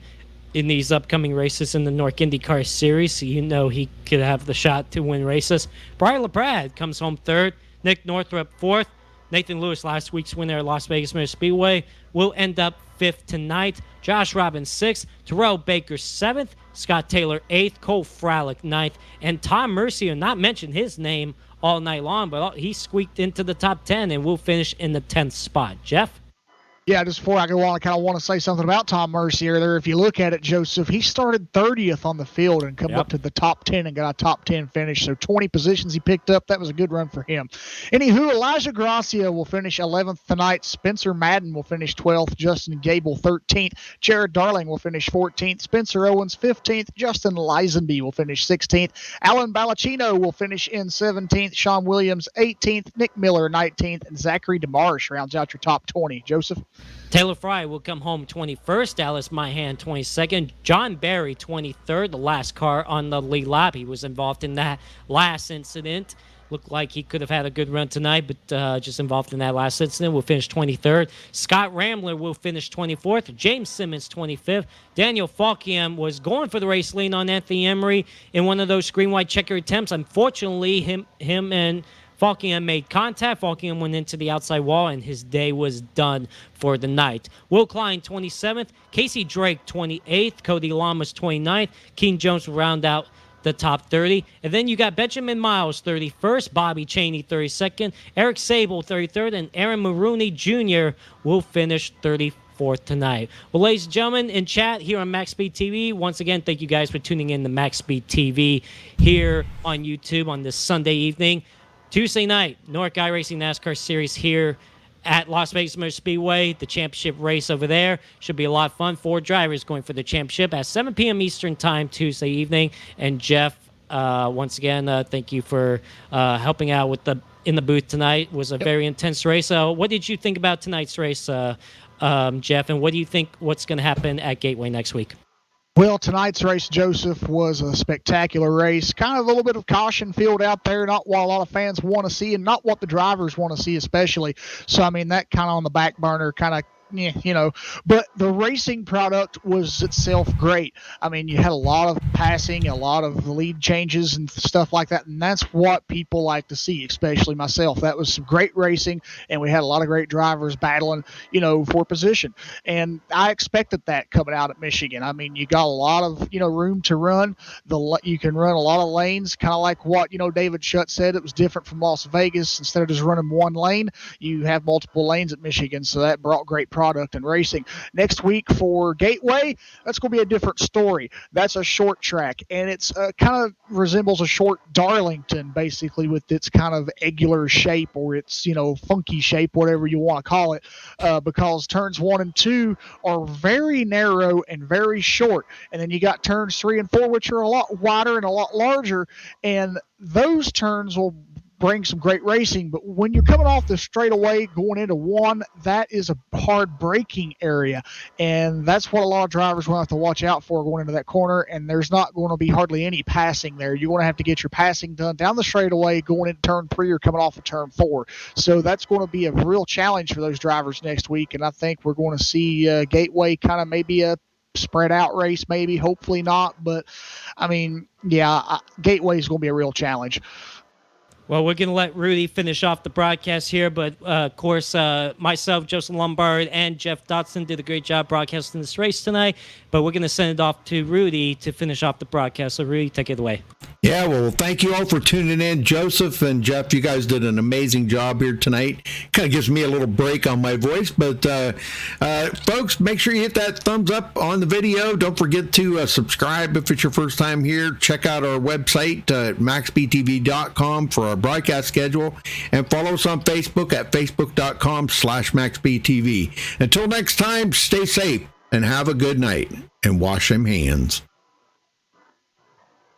in these upcoming races in the NORC IndyCar Series. So you know he could have the shot to win races. Brian LaPrade comes home third. Nick Northrup fourth. Nathan Lewis, last week's winner at Las Vegas Motor Speedway, will end up fifth tonight. Josh Robbins sixth. Terrell Baker seventh. Scott Taylor eighth. Cole Fralick ninth. And Tom Mercier, not mention his name all night long, but he squeaked into the top 10 and will finish in the 10th spot. Jeff? Yeah, just before I go on, I kind of want to say something about Tom Mercier there. If you look at it, Joseph, he started 30th on the field and come up to the top 10 and got a top 10 finish. So 20 positions he picked up. That was a good run for him. Anywho, Elijah Gracia will finish 11th tonight. Spencer Madden will finish 12th. Justin Gable 13th. Jared Darling will finish 14th. Spencer Owens 15th. Justin Lisenby will finish 16th. Alan Balacino will finish in 17th. Shawn Williams 18th. Nick Miller 19th. And Zachary DeMarsh rounds out your top 20. Joseph? Taylor Fry will come home 21st. Dallas Myhan 22nd. John Barry 23rd, the last car on the lead lap. He was involved in that last incident. Looked like he could have had a good run tonight, but just involved in that last incident. Will finish 23rd. Scott Rambler will finish 24th. James Simmons 25th. Daniel Falkiam was going for the race lead on Anthony Emery in one of those green-white checker attempts. Unfortunately, him and Falkingham made contact. Falkingham went into the outside wall, and his day was done for the night. Will Klein, 27th. Casey Drake, 28th. Cody Lamas, 29th. Keen Jones will round out the top 30. And then you got Benjamin Miles, 31st. Bobby Cheney, 32nd. Eric Sable, 33rd. And Aaron Maroney Jr. will finish 34th tonight. Well, ladies and gentlemen, in chat here on Max Speed TV, once again, thank you guys for tuning in to Max Speed TV here on YouTube on this Sunday evening. Tuesday night, NORC iRacing NASCAR Series here at Las Vegas Motor Speedway. The championship race over there should be a lot of fun. 4 drivers going for the championship at 7 p.m. Eastern Time Tuesday evening. And Jeff, once again, thank you for helping out with in the booth tonight. It was a very intense race. What did you think about tonight's race, Jeff? And what do you think what's going to happen at Gateway next week? Well, tonight's race, Joseph, was a spectacular race. Kind of a little bit of caution field out there, not what a lot of fans want to see and not what the drivers want to see especially. So, I mean, that kind of on the back burner kind of, but the racing product was itself great. I mean, you had a lot of passing, a lot of lead changes and stuff like that, and that's what people like to see, especially myself. That was some great racing, and we had a lot of great drivers battling, for position. And I expected that coming out at Michigan. I mean, you got a lot of, room to run. You can run a lot of lanes, kind of like what, David Shutt said. It was different from Las Vegas. Instead of just running one lane, you have multiple lanes at Michigan, so that brought great product and racing. Next week for Gateway, that's going to be a different story. That's a short track, and it's kind of resembles a short Darlington, basically, with its kind of angular shape or its, funky shape, whatever you want to call it, because turns 1 and 2 are very narrow and very short. And then you got turns 3 and 4, which are a lot wider and a lot larger, and those turns will bring some great racing. But when you're coming off the straightaway going into 1, that is a hard braking area, and that's what a lot of drivers will have to watch out for going into that corner. And there's not going to be hardly any passing there. You're going to have to get your passing done down the straightaway going into turn 3 or coming off of turn 4. So that's going to be a real challenge for those drivers next week, and I think we're going to see Gateway kind of maybe a spread out race, maybe, hopefully not. But I mean, Gateway is going to be a real challenge. Well, we're going to let Rudy finish off the broadcast here, but of course, myself, Joseph Lombard, and Jeff Dotson did a great job broadcasting this race tonight, but we're going to send it off to Rudy to finish off the broadcast. So, Rudy, take it away. Yeah, well, thank you all for tuning in. Joseph and Jeff, you guys did an amazing job here tonight. Kind of gives me a little break on my voice, but folks, make sure you hit that thumbs up on the video. Don't forget to subscribe if it's your first time here. Check out our website, maxbtv.com, for our broadcast schedule, and follow us on Facebook at facebook.com/maxbtv. Until next time, stay safe and have a good night, and wash them hands.